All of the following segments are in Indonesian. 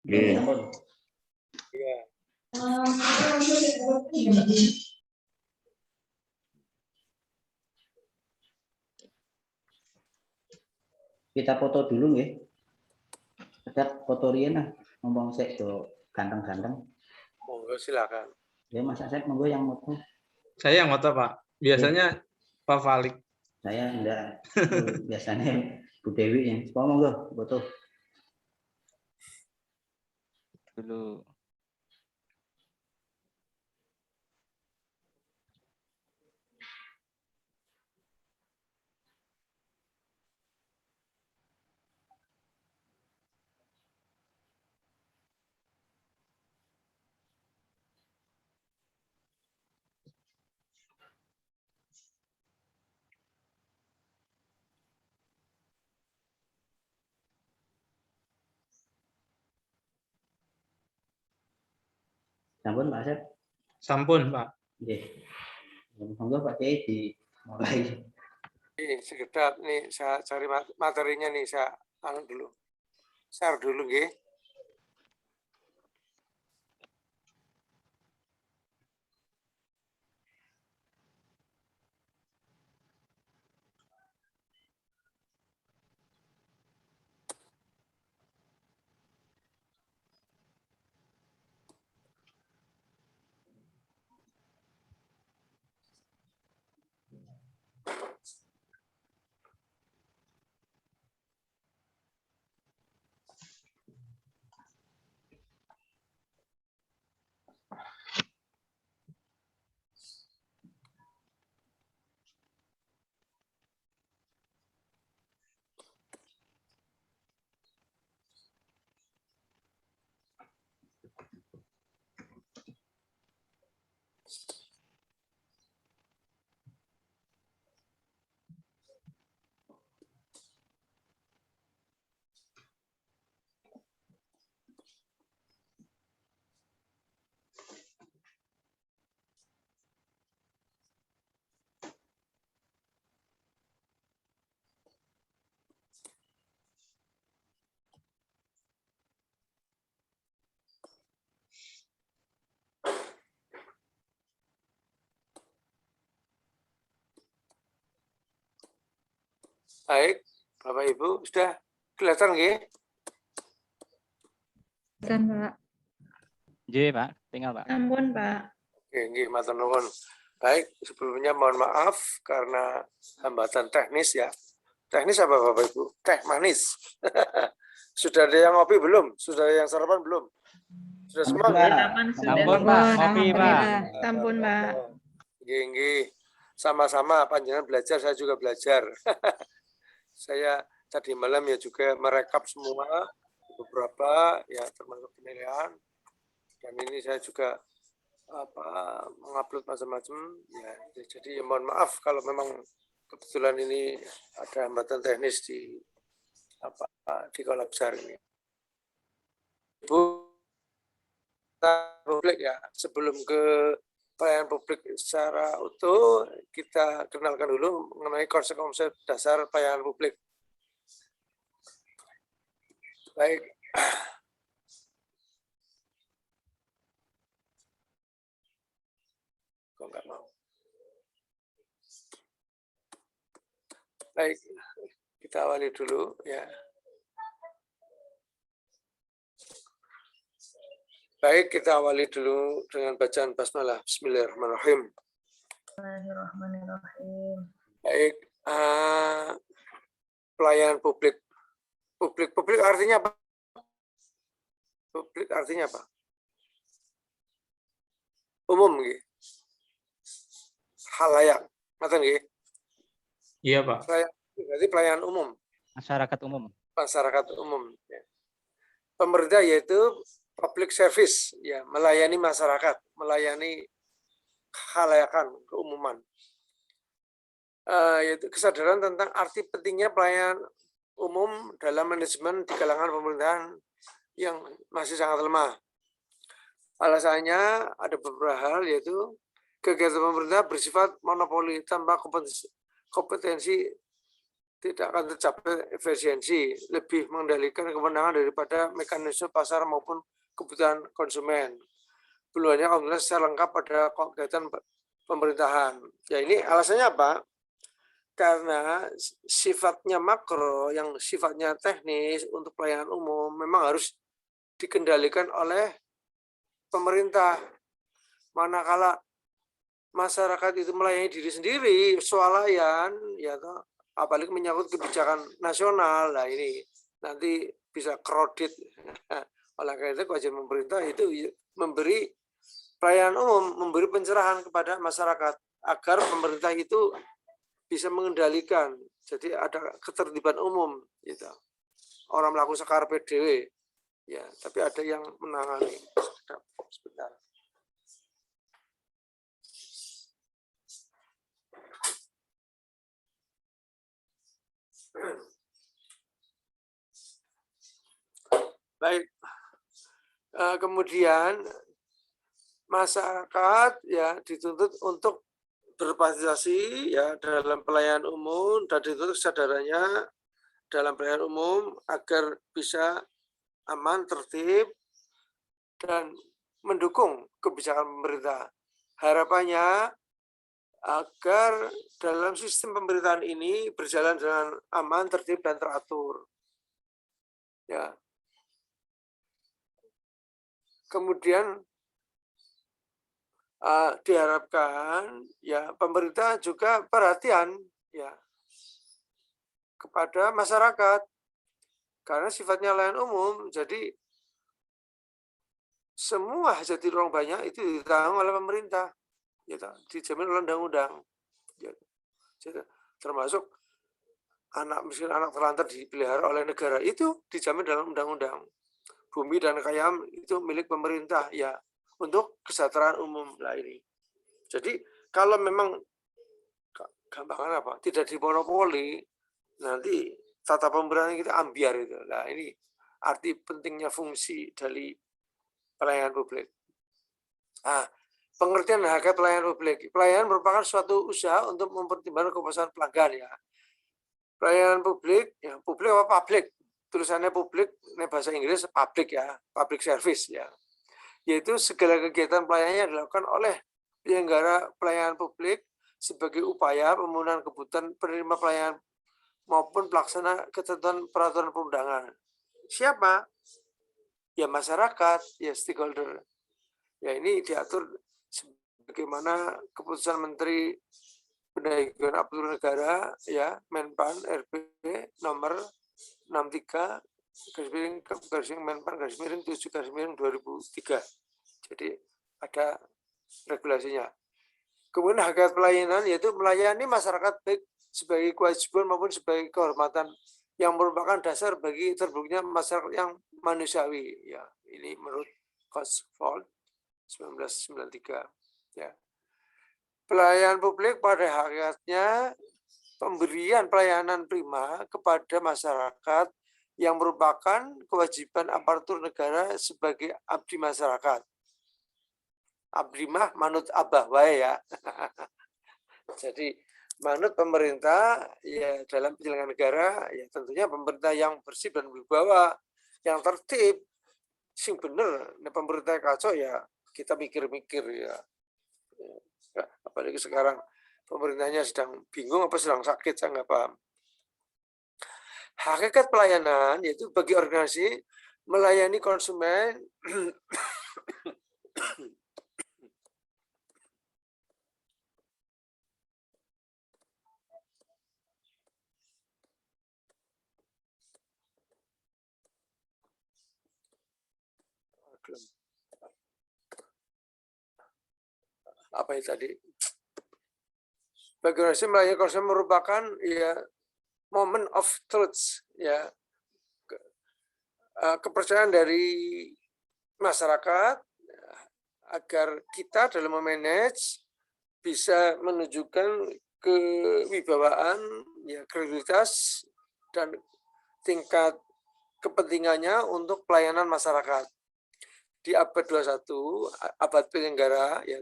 Sampun. Iya. Kita foto dulu nggih. Kita foto riyen lah. Ngomong sik do ganteng-ganteng. Monggo silakan. Ya Mas Asep monggo yang foto. Saya yang foto, Pak. Biasanya Pak Falik. Saya enggak. Biasanya Bu Dewi yang. Monggo foto. Dulu. Sampun Pak Asep. Sampun, Pak. Nggih. Monggo Pak Kiai dimulai. Ini sekedap nih saya cari materinya nih saya dulu. Share dulu nggih. Baik, Bapak Ibu sudah kelihatan nggih? Kelihatan, Pak. Nggih, Pak. Tinggal, Pak. Ampun, Pak. Oke, nggih, matur nuwun. Baik, sebelumnya mohon maaf karena hambatan teknis ya. Teknis apa Bapak Ibu? Teh manis. Sudah ada yang ngopi belum? Sudah ada yang sarapan belum? Sudah semua nggih? Sarapan sudah. Ampun, Pak. Ngopi, Pak. Ampun, Pak. Nggih, nggih. Sama-sama panjenengan belajar, saya juga belajar. Saya tadi malam ya juga merekap semua beberapa ya termasuk penilaian, dan ini saya juga mengupload macam-macam ya. Jadi ya mohon maaf kalau memang kebetulan ini ada hambatan teknis di kolab ini. Ibu publik ya, sebelum ke pelayanan publik secara utuh, kita kenalkan dulu mengenai konsep-konsep dasar pelayanan publik. Baik. Kok nggak mau? Baik, kita awali dulu ya. Baik, kita awali dulu dengan bacaan basmalah. Bismillahirrahmanirrahim. Bismillahirrahmanirrahim. Baik, pelayanan publik. Publik artinya apa? Publik artinya apa? Umum, gitu. Halayak, ngerti nggih? Iya, Pak. Berarti pelayanan umum. Masyarakat umum. Masyarakat umum. Ya. Pemerintah yaitu public service, ya, melayani masyarakat, melayani khalayakan, keumuman. Yaitu kesadaran tentang arti pentingnya pelayanan umum dalam manajemen di kalangan pemerintahan yang masih sangat lemah. Alasannya ada beberapa hal, yaitu kegiatan pemerintah bersifat monopoli tanpa kompetensi tidak akan tercapai efisiensi, lebih mengendalikan kewenangan daripada mekanisme pasar maupun kebutuhan konsumen. Belum hanya kompetensi secara lengkap pada kegiatan pemerintahan. Ya ini alasannya apa? Karena sifatnya makro, yang sifatnya teknis untuk pelayanan umum memang harus dikendalikan oleh pemerintah. Manakala masyarakat itu melayani diri sendiri, swalayan, ya toh, apalagi menyangkut kebijakan nasional, nah ini nanti bisa kredit. Oleh karena itu kewajiban pemerintah itu memberi pelayanan umum, memberi pencerahan kepada masyarakat agar pemerintah itu bisa mengendalikan. Jadi ada ketertiban umum, gitu. Orang melakukan sekar PDW, ya, tapi ada yang menangani. Sebentar. Baik, kemudian masyarakat ya dituntut untuk berpartisipasi ya dalam pelayanan umum dan dituntut kesadarannya dalam pelayanan umum agar bisa aman, tertib, dan mendukung kebijakan pemerintah. Harapannya agar dalam sistem pemerintahan ini berjalan dengan aman, tertib, dan teratur. Ya. Kemudian diharapkan ya pemerintah juga perhatian ya kepada masyarakat karena sifatnya layanan umum, jadi semua hajat ruang banyak itu ditanggung oleh pemerintah, gitu, dijamin oleh undang-undang, gitu. Jadi, termasuk anak miskin, anak terlantar dipelihara oleh negara itu dijamin dalam undang-undang. Bumi dan kekayaan itu milik pemerintah ya untuk kesejahteraan umum lah ini. Jadi kalau memang gampangan apa tidak dimonopoli, nanti tata pemerintahan kita ambiar itu. Nah ini arti pentingnya fungsi dari pelayanan publik. Nah, pengertian hakikat pelayanan publik. Pelayanan merupakan suatu usaha untuk mempertimbangkan kepuasan pelanggan ya. Pelayanan publik, ya publik apa publik? Tulisannya publik, ini bahasa Inggris public ya, public service ya. Yaitu segala kegiatan pelayanan yang dilakukan oleh penyelenggara pelayanan publik sebagai upaya pemenuhan kebutuhan penerima pelayanan maupun pelaksana ketentuan peraturan perundangan. Siapa? Ya masyarakat, ya stakeholder. Ya ini diatur sebagaimana keputusan Menteri Pendahuluan Aparatur Negara ya Menpan RB nomor 63 garis Menpan garis miring 7 garis miring 2003. Jadi ada regulasinya. Kemudian hakikat pelayanan yaitu melayani masyarakat baik sebagai kewajiban maupun sebagai kehormatan yang merupakan dasar bagi terbentuknya masyarakat yang manusiawi. Ya, ini menurut Cotswold 1993. Ya. Pelayanan publik pada hakikatnya pemberian pelayanan prima kepada masyarakat yang merupakan kewajiban aparatur negara sebagai abdi masyarakat. Abdi mah manut abah wae ya. Jadi manut pemerintah ya dalam penyelenggaraan negara ya tentunya pemerintah yang bersih dan berwibawa, yang tertib, sing bener. Nah, pemerintah kacau ya kita mikir-mikir ya. Apalagi sekarang pemerintahnya sedang bingung apa sedang sakit, saya nggak paham. Hakikat pelayanan yaitu bagi organisasi melayani konsumen apa itu tadi? Bagi organisasi melayani konsumen merupakan ya moment of truth ya kepercayaan dari masyarakat agar kita dalam memanage bisa menunjukkan kewibawaan ya kredibilitas dan tingkat kepentingannya untuk pelayanan masyarakat di abad 21 abad penyelenggara ya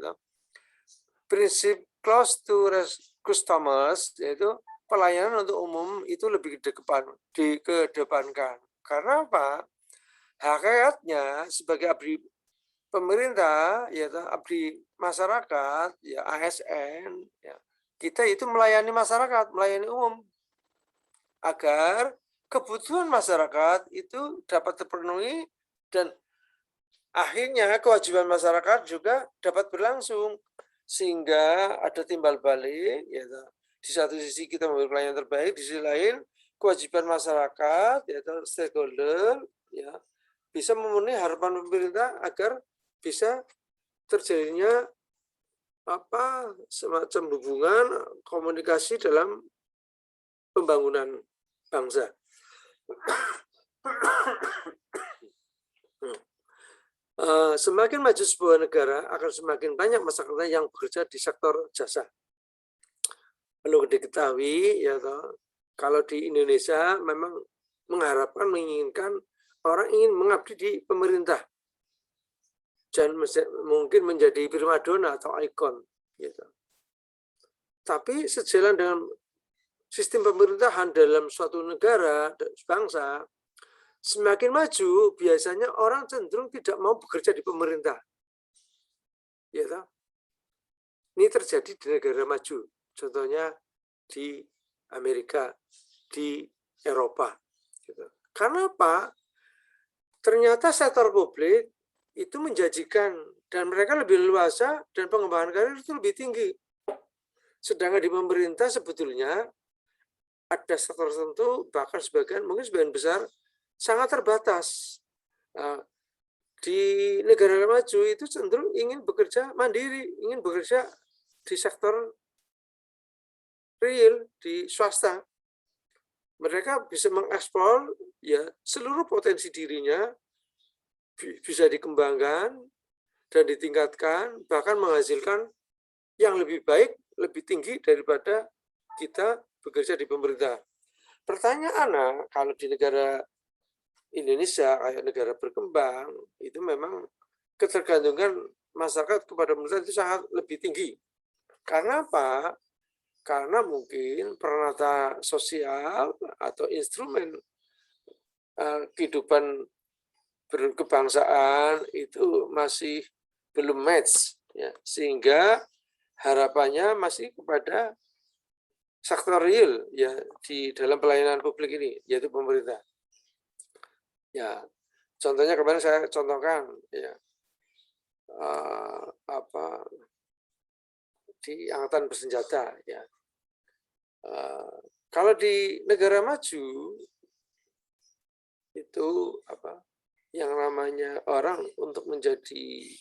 prinsip close to customers yaitu pelayanan untuk umum itu lebih dikedepankan. Karena apa? Hakikatnya sebagai abdi pemerintah, ya abdi masyarakat, ya ASN, ya, kita itu melayani masyarakat, melayani umum agar kebutuhan masyarakat itu dapat terpenuhi dan akhirnya kewajiban masyarakat juga dapat berlangsung sehingga ada timbal balik, ya. Di satu sisi kita memberi pelayanan terbaik, di sisi lain kewajiban masyarakat, ya, stakeholder, ya, bisa memenuhi harapan pemerintah agar bisa terjadinya semacam hubungan komunikasi dalam pembangunan bangsa. Semakin maju sebuah negara akan semakin banyak masyarakatnya yang bekerja di sektor jasa. Perlu diketahui, ya kalau di Indonesia memang mengharapkan, menginginkan orang ingin mengabdi di pemerintah dan mungkin menjadi primadona atau ikon, gitu. Tapi sejalan dengan sistem pemerintahan dalam suatu negara, bangsa, semakin maju, biasanya orang cenderung tidak mau bekerja di pemerintah. Ya, ini terjadi di negara maju. Contohnya di Amerika, di Eropa. Gitu. Karena apa? Ternyata sektor publik itu menjanjikan dan mereka lebih leluasa dan pengembangan karir itu lebih tinggi. Sedangkan di pemerintah sebetulnya ada sektor tertentu, bahkan mungkin sebagian besar sangat terbatas. Di negara maju itu cenderung ingin bekerja mandiri, ingin bekerja di sektor real, di swasta. Mereka bisa mengeksplor, ya, seluruh potensi dirinya, bisa dikembangkan dan ditingkatkan, bahkan menghasilkan yang lebih baik, lebih tinggi daripada kita bekerja di pemerintah. Pertanyaannya, kalau di negara Indonesia, kayak negara berkembang, itu memang ketergantungan masyarakat kepada pemerintah itu sangat lebih tinggi. Karena apa? Karena mungkin peranata sosial atau instrumen kehidupan berkebangsaan itu masih belum match, ya, sehingga harapannya masih kepada sektor real, ya, di dalam pelayanan publik ini, yaitu pemerintah. Ya, contohnya kemarin saya contohkan, ya, di angkatan bersenjata, ya. Kalau di negara maju itu yang namanya orang untuk menjadi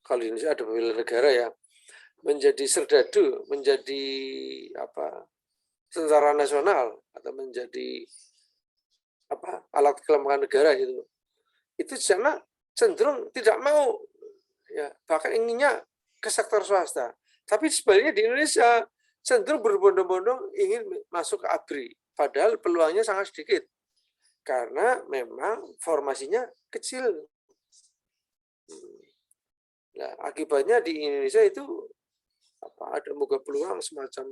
kalau di Indonesia ada bela negara, ya, menjadi serdadu, menjadi tentara nasional atau menjadi alat kelemahan negara itu sana cenderung tidak mau, ya, bahkan inginnya ke sektor swasta. Tapi sebaliknya di Indonesia cenderung berbondong-bondong ingin masuk ke ABRI, padahal peluangnya sangat sedikit karena memang formasinya kecil. Nah, akibatnya di Indonesia itu ada moga peluang semacam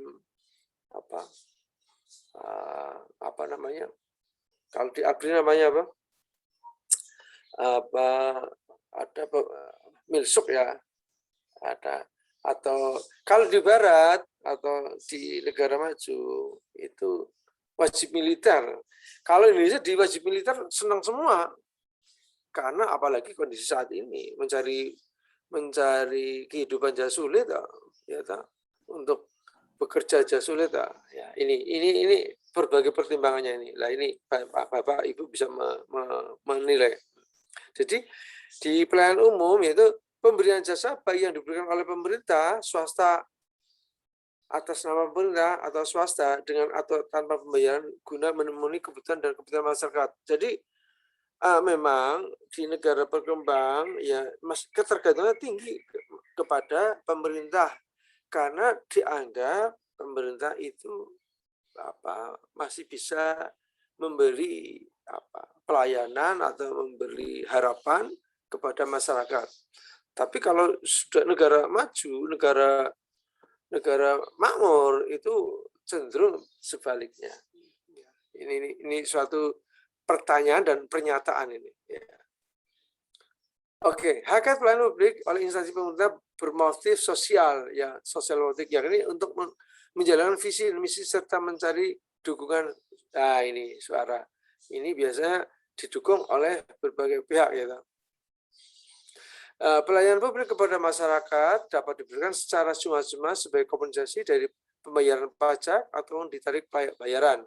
kalau di ABRI namanya ada milsuk, ya, ada. Atau kalau di barat atau di negara maju itu wajib militer. Kalau Indonesia di wajib militer senang semua, karena apalagi kondisi saat ini mencari kehidupan aja sulit, ya, untuk bekerja aja sulit, ya. Ini berbagai pertimbangannya ini. Lah ini Bapak Ibu bisa menilai. Jadi di pelayanan umum yaitu pemberian jasa baik yang diberikan oleh pemerintah, swasta atas nama pemerintah atau swasta dengan atau tanpa pembayaran guna memenuhi kebutuhan dan kebutuhan masyarakat. Jadi memang di negara berkembang, ya, ketergantungan tinggi kepada pemerintah karena dianggap pemerintah itu masih bisa memberi pelayanan atau memberi harapan kepada masyarakat. Tapi kalau sudah negara maju, negara negara makmur itu cenderung sebaliknya. Ini suatu pertanyaan dan pernyataan ini. Ya. Oke, hakikat pelayanan publik oleh instansi pemerintah bermotif sosial, ya sosial politik, ya ini untuk menjalankan visi dan misi serta mencari dukungan. Nah ini suara ini biasanya didukung oleh berbagai pihak, ya. Pelayanan publik kepada masyarakat dapat diberikan secara cuma-cuma sebagai kompensasi dari pembayaran pajak atau ditarik bayaran.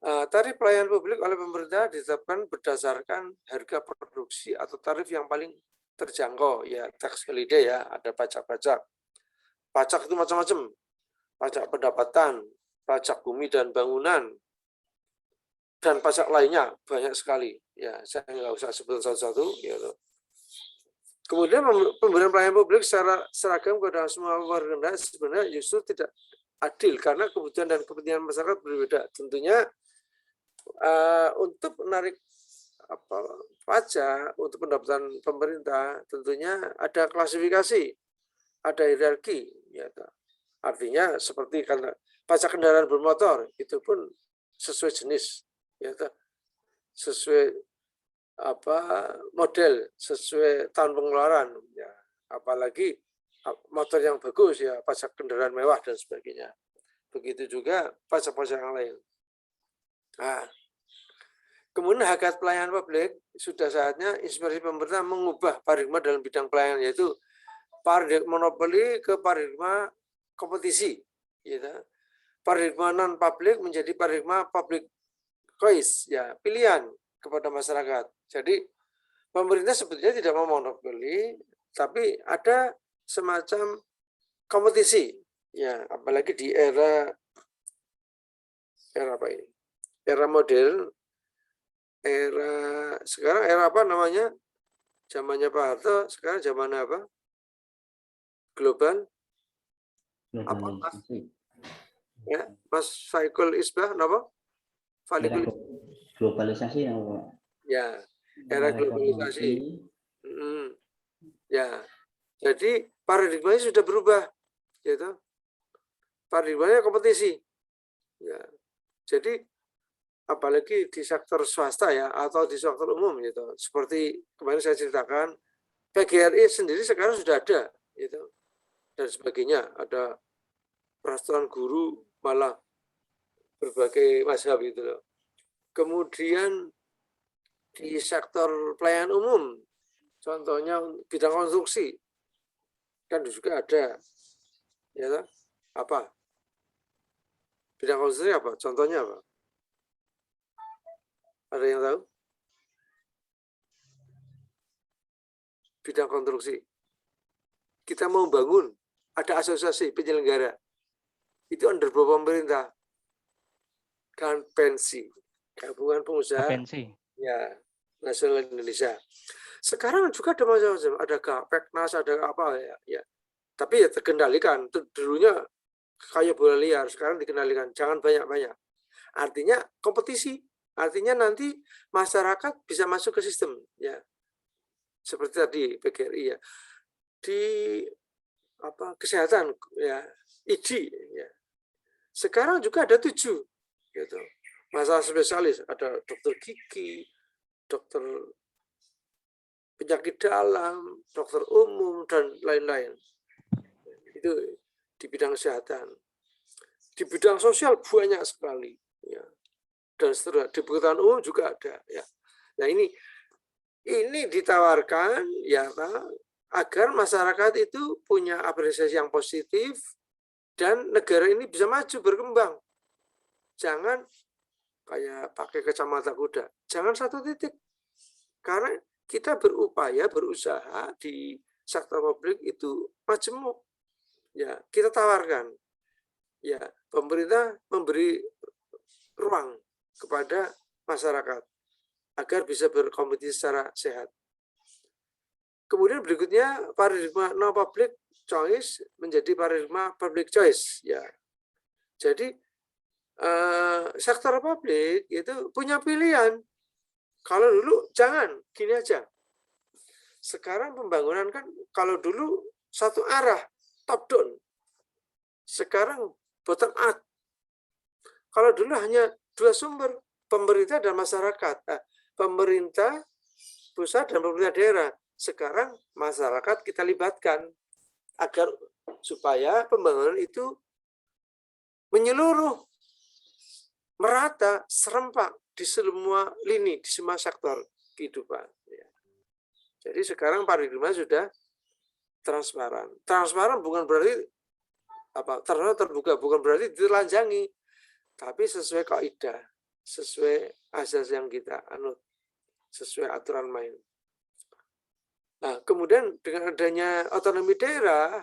Tarif pelayanan publik oleh pemerintah ditetapkan berdasarkan harga produksi atau tarif yang paling terjangkau, ya tax holiday, ya ada pajak-pajak. Pajak itu macam-macam, pajak pendapatan, pajak bumi dan bangunan, dan pajak lainnya banyak sekali. Ya saya nggak usah sebut satu-satu. Ya. Kemudian pemberian pelayanan publik secara seragam kepada semua warga negara sebenarnya justru tidak adil karena kebutuhan dan kepentingan masyarakat berbeda. Tentunya untuk menarik pajak untuk pendapatan pemerintah tentunya ada klasifikasi, ada hierarki. Ya, artinya seperti karena pajak kendaraan bermotor itu pun sesuai jenis, ya, sesuai model, sesuai tahun pengeluaran, ya. Apalagi motor yang bagus, ya pajak kendaraan mewah dan sebagainya. Begitu juga pajak-pajak yang lain. Nah, kemudian hakikat pelayanan publik sudah saatnya instansi pemerintah mengubah paradigma dalam bidang pelayanan, yaitu paradigma monopoli ke paradigma kompetisi, gitu. Paradigma non publik menjadi paradigma public choice, ya pilihan kepada masyarakat. Jadi pemerintah sebetulnya tidak mau monopoli, tapi ada semacam kompetisi, ya apalagi di era apa ini? Era modern, sekarang era apa namanya? Zamannya Pak Harto, sekarang zaman apa? Global. Apa Mas? Ya, Mas Faikul Isbah, apa? Globalisasi, apa? Ya, era globalisasi. Ya, jadi paradigmanya sudah berubah, gitu. Paradigmanya kompetisi. Ya, jadi apalagi di sektor swasta, ya, atau di sektor umum, gitu. Seperti kemarin saya ceritakan, PGRI sendiri sekarang sudah ada, gitu, dan sebagainya. Ada peraturan guru, malah berbagai mazhab itu loh. Kemudian di sektor pelayanan umum, contohnya bidang konstruksi, kan juga ada, ya apa? Bidang konstruksi apa? Contohnya apa? Ada yang tahu? Bidang konstruksi. Kita mau bangun, ada asosiasi penyelenggara. Itu under bawah pemerintah. Kan pensi, gabungan pengusaha. Pensi. Ya, Nasional Indonesia. Sekarang juga ada macam-macam, ada Gapeknas, ada apa ya. Tapi ya terkendalikan. Dulunya kayak bola liar, sekarang dikendalikan. Jangan banyak-banyak. Artinya kompetisi. Artinya nanti masyarakat bisa masuk ke sistem, ya. Seperti tadi PGRI, ya. Di kesehatan, ya, ID, ya. Sekarang juga ada 7, gitu. Masalah spesialis, ada dokter gigi, dokter penyakit dalam, dokter umum, dan lain-lain. Itu di bidang kesehatan. Di bidang sosial banyak sekali, ya. Dan seterusnya. Di pengetahuan umum juga ada, ya. Nah ini ditawarkan, ya, agar masyarakat itu punya apresiasi yang positif dan negara ini bisa maju berkembang. Jangan kayak pakai kacamata kuda. Jangan satu titik. Karena kita berusaha di sektor publik itu majemuk. Ya, kita tawarkan. Ya, pemerintah memberi ruang kepada masyarakat agar bisa berkompetisi secara sehat. Kemudian berikutnya paradigma no public choice menjadi paradigma public choice, ya. Jadi sektor publik itu punya pilihan. Kalau dulu jangan, gini aja. Sekarang pembangunan kan kalau dulu satu arah, top down. sekarang bottom up. Kalau dulu hanya 2 sumber, pemerintah dan masyarakat. Nah, pemerintah pusat dan pemerintah daerah. Sekarang masyarakat kita libatkan agar supaya pembangunan itu menyeluruh, merata, serempak di semua lini, di semua sektor kehidupan. Jadi sekarang paradigma sudah transparan. Transparan bukan berarti transparan terbuka, bukan berarti ditelanjangi, tapi sesuai kaidah, sesuai asas yang kita anut, sesuai aturan main. Nah, kemudian dengan adanya otonomi daerah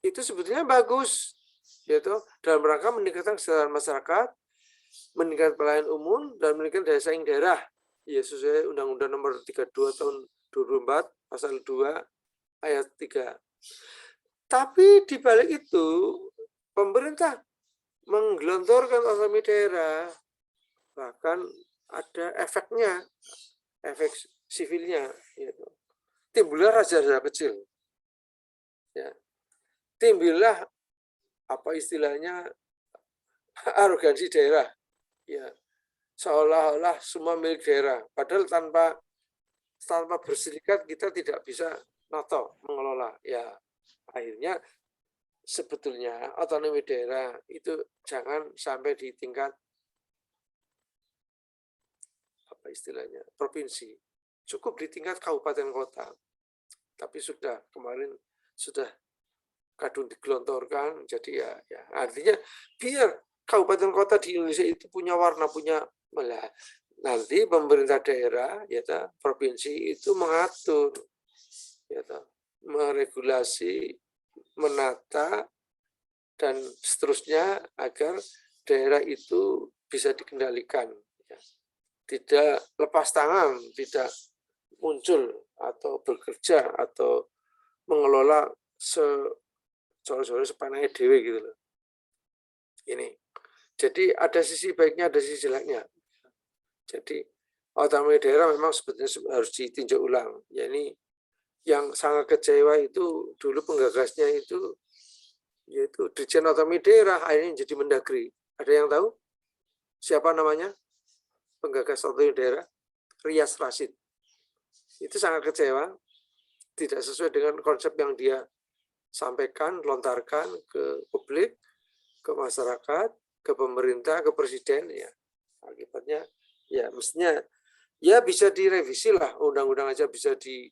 itu sebetulnya bagus, yaitu dalam rangka meningkatkan kesejahteraan masyarakat, meningkatkan pelayanan umum, dan meningkatkan daya saing daerah. Ya, sesuai Undang-Undang Nomor 32 Tahun 2004 Pasal 2 Ayat 3. Tapi di balik itu pemerintah menggelontorkan otonomi daerah, bahkan ada efeknya, efek sivilnya, yaitu timbullah raja-raja kecil, ya. Timbullah apa istilahnya arogansi daerah, ya, seolah-olah semua milik daerah, padahal tanpa berserikat kita tidak bisa noto mengelola. Ya, akhirnya sebetulnya otonomi daerah itu jangan sampai di tingkat apa istilahnya provinsi, cukup di tingkat kabupaten kota. Tapi kemarin sudah kadung digelontorkan, jadi ya artinya biar kabupaten kota di Indonesia itu punya warna, punya nanti pemerintah daerah, ya provinsi itu mengatur, ya meregulasi, menata dan seterusnya agar daerah itu bisa dikendalikan, ya. Tidak lepas tangan, tidak muncul atau bekerja atau mengelola sore-sore sepanai dewe gitu loh. Ini. Jadi ada sisi baiknya, ada sisi jeleknya. Jadi otonomi daerah memang sebetulnya harus ditinjau ulang. Ya, ini yang sangat kecewa itu dulu penggagasnya itu yaitu Dirjen Otonomi Daerah, akhirnya jadi Mendagri. Ada yang tahu siapa namanya? Penggagas otonomi daerah? Rias Rasyid. Itu sangat kecewa, tidak sesuai dengan konsep yang dia sampaikan, lontarkan ke publik, ke masyarakat, ke pemerintah, ke presiden. Ya, akibatnya ya mestinya ya bisa direvisi lah, undang-undang aja bisa di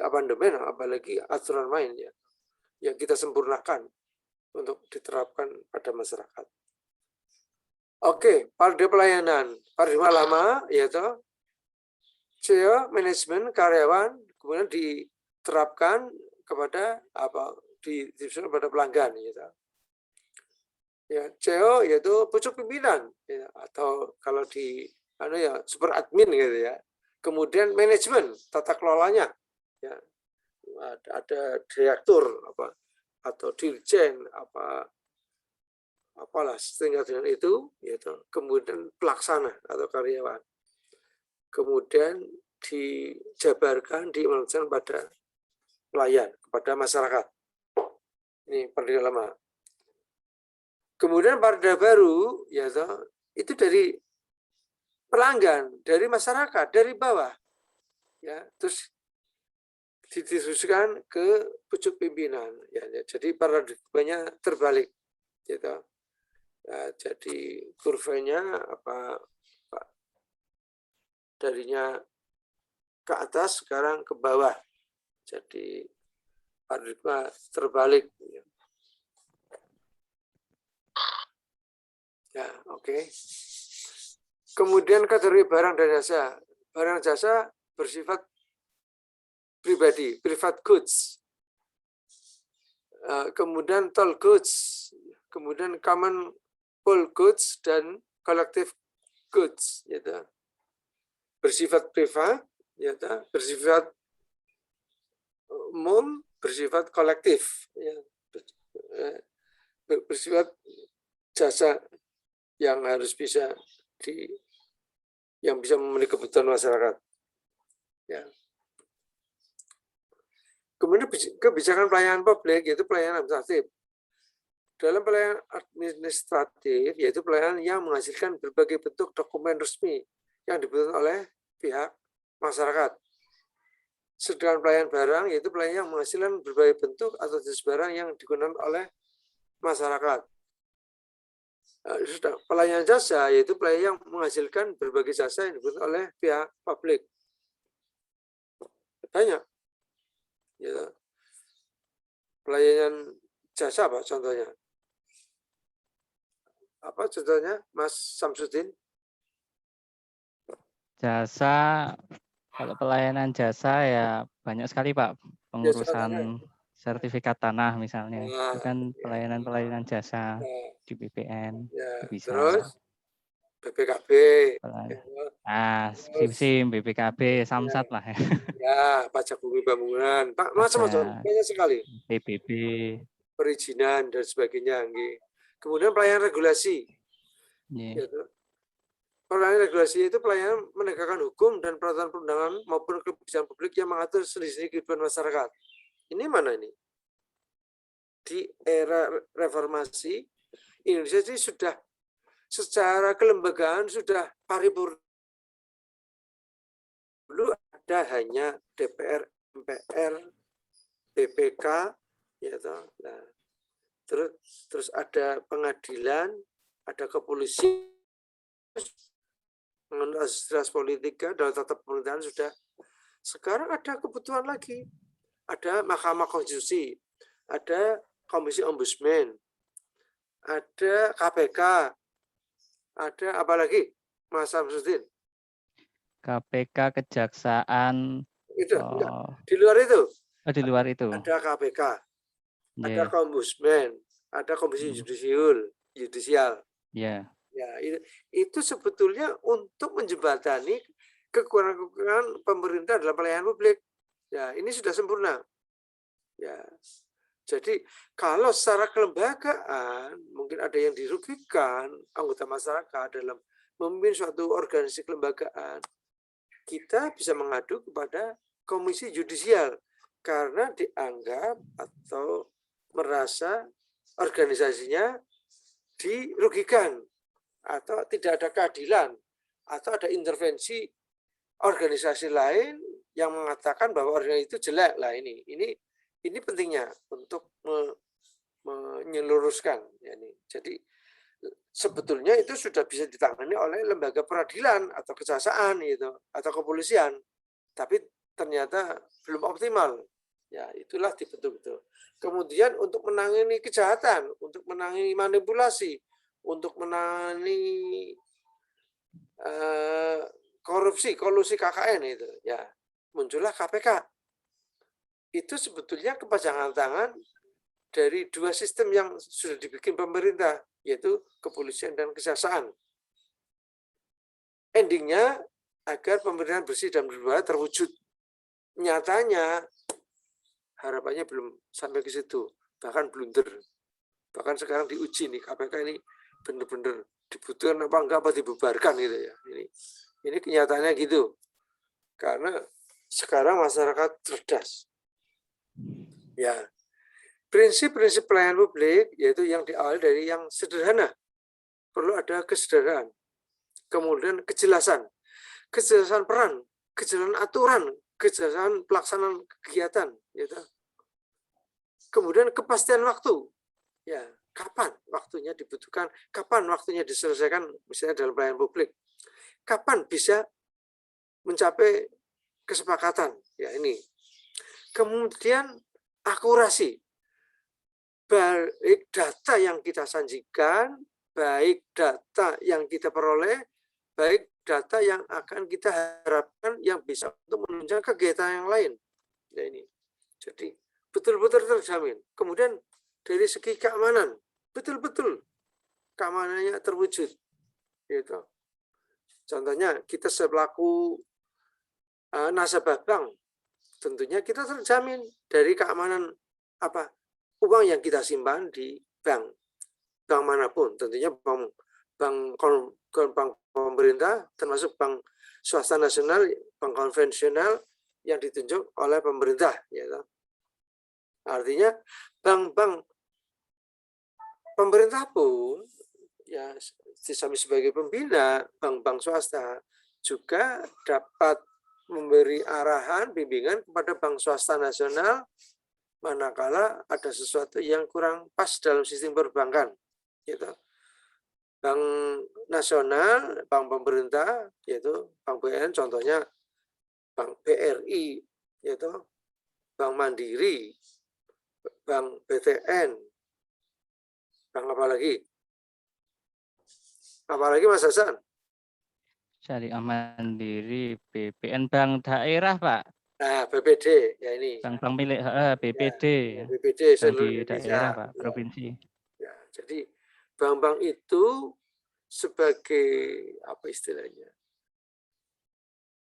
amandemen, apalagi aturan main ya yang kita sempurnakan untuk diterapkan pada masyarakat. Oke, paradigma pelayanan, paradigma lama yaitu CEO, manajemen, karyawan, kemudian diterapkan kepada kepada pelanggan, gitu. Ya, CEO yaitu pucuk pimpinan, ya, atau kalau di super admin gitu ya. Kemudian manajemen, tata kelolanya, ya, ada direktur atau dirjen apalah setingkat dengan itu, yaitu kemudian pelaksana atau karyawan. Kemudian dijabarkan, diimplementasikan pada pelayan, kepada masyarakat. Ini paradigma lama. Kemudian paradigma baru, yaitu itu dari pelanggan, dari masyarakat, dari bawah, ya, terus didiskusikan ke pucuk pimpinan. Ya, jadi paradigmanya terbalik, gitu. Ya, jadi kurvanya darinya ke atas, sekarang ke bawah. Jadi paradigma terbalik. Ya, oke. Kemudian kategori barang dan jasa. Barang jasa bersifat pribadi, private goods. Kemudian toll goods, kemudian common pool goods dan collective goods, gitu. Bersifat privat, ya, bersifat umum, bersifat kolektif, ya, bersifat jasa yang harus bisa yang bisa memenuhi kebutuhan masyarakat. Ya. Kemudian kebijakan pelayanan publik yaitu pelayanan administratif. Dalam pelayanan administratif yaitu pelayanan yang menghasilkan berbagai bentuk dokumen resmi yang dibutuhkan oleh pihak masyarakat. Sedangkan pelayanan barang yaitu pelayanan yang menghasilkan berbagai bentuk atau jenis barang yang digunakan oleh masyarakat. Pelayanan jasa yaitu pelayanan yang menghasilkan berbagai jasa yang dibutuhkan oleh pihak publik. Banyak. Ya. Pelayanan jasa apa contohnya? Apa contohnya, Mas Samsudin? Jasa, kalau pelayanan jasa ya banyak sekali Pak. Pengurusan sertifikat tanah misalnya. Itu kan pelayanan jasa di BPN. Ya, Bisa. terus BPKB. SIM, BPKB, Samsat lah. Ya, pajak bumi bangunan. Pak, macam-macam, banyak sekali. PBB. Perizinan dan sebagainya. Kemudian pelayanan regulasi. Yeah. Pelayanan regulasi itu pelayanan menegakkan hukum dan peraturan perundangan maupun kebijakan publik yang mengatur sendiri-sendiri kehidupan masyarakat. Ini mana ini? Di era reformasi, Indonesia ini sudah secara kelembagaan sudah paripurna. Dulu ada hanya DPR, MPR, BPK, ya toh. Nah, terus ada pengadilan, ada kepolisian, mengenai asas politika dalam tata pemerintahan sudah. Sekarang ada kebutuhan lagi, ada Mahkamah Konstitusi, ada Komisi Ombudsman, ada KPK, ada apa lagi, Mas Samsudin? KPK, Kejaksaan. Itu di luar itu. Di luar itu. Ada KPK, ada Ombudsman, ada Komisi Yudisial. Ya. Ya, itu sebetulnya untuk menjembatani kekurangan pemerintah dalam pelayanan publik. Ya, ini sudah sempurna. Ya. Jadi kalau secara kelembagaan mungkin ada yang dirugikan anggota masyarakat dalam memimpin suatu organisasi kelembagaan, kita bisa mengadu kepada Komisi Yudisial karena dianggap atau merasa organisasinya dirugikan atau tidak ada keadilan atau ada intervensi organisasi lain yang mengatakan bahwa organisasi itu jelek lah. Ini pentingnya untuk menyeluruskan ya ini. Jadi sebetulnya itu sudah bisa ditangani oleh lembaga peradilan atau kejaksaan gitu atau kepolisian, tapi ternyata belum optimal. Ya, itulah dibentuk itu. Kemudian untuk menangani kejahatan, untuk menangani manipulasi, untuk menangani kolusi KKN itu, ya muncullah KPK. Itu sebetulnya kepanjangan tangan dari dua sistem yang sudah dibikin pemerintah, yaitu kepolisian dan kejaksaan. Endingnya agar pemerintahan bersih dan berbahaya terwujud. Nyatanya harapannya belum sampai ke situ, bahkan blunder. Bahkan sekarang diuji nih KPK ini benar-benar dibutuhkan apa enggak, apa dibubarkan gitu ya. Ini kenyataannya gitu. Karena sekarang masyarakat cerdas. Ya. Prinsip-prinsip pelayanan publik yaitu yang diawali dari yang sederhana. Perlu ada kesederhanaan. Kemudian kejelasan. Kejelasan peran, kejelasan aturan, kejelasan pelaksanaan kegiatan, gitu. Kemudian kepastian waktu. Ya, kapan waktunya dibutuhkan, kapan waktunya diselesaikan misalnya dalam pelayanan publik. Kapan bisa mencapai kesepakatan, ya ini. Kemudian akurasi. Baik data yang kita sajikan, baik data yang kita peroleh, baik data yang akan kita harapkan yang bisa untuk menunjang kegiatan yang lain. Ya ini. Jadi betul-betul terjamin. Kemudian dari segi keamanan, betul-betul keamanannya terwujud. Gitu. Contohnya kita selaku nasabah bank, tentunya kita terjamin dari keamanan apa uang yang kita simpan di bank manapun, tentunya bank pemerintah, termasuk bank swasta nasional, bank konvensional yang ditunjuk oleh pemerintah, ya. Artinya bank-bank pemerintah pun ya disami sebagai pembina, bank-bank swasta juga dapat memberi arahan, bimbingan kepada bank swasta nasional manakala ada sesuatu yang kurang pas dalam sistem perbankan. Gitu. Bank nasional, bank pemerintah, yaitu Bank BN, contohnya Bank BRI, yaitu Bank Mandiri, Bank BTN, bank apa lagi? Apalagi Mas Hasan? Syariah Mandiri, BPN Bank Daerah, Pak. Nah, BPD, ya ini. Bank milik BPD, Ya, BPD Bank seluruh di Indonesia. daerah, Pak, Ya. provinsi. Ya, jadi bank-bank itu sebagai apa istilahnya?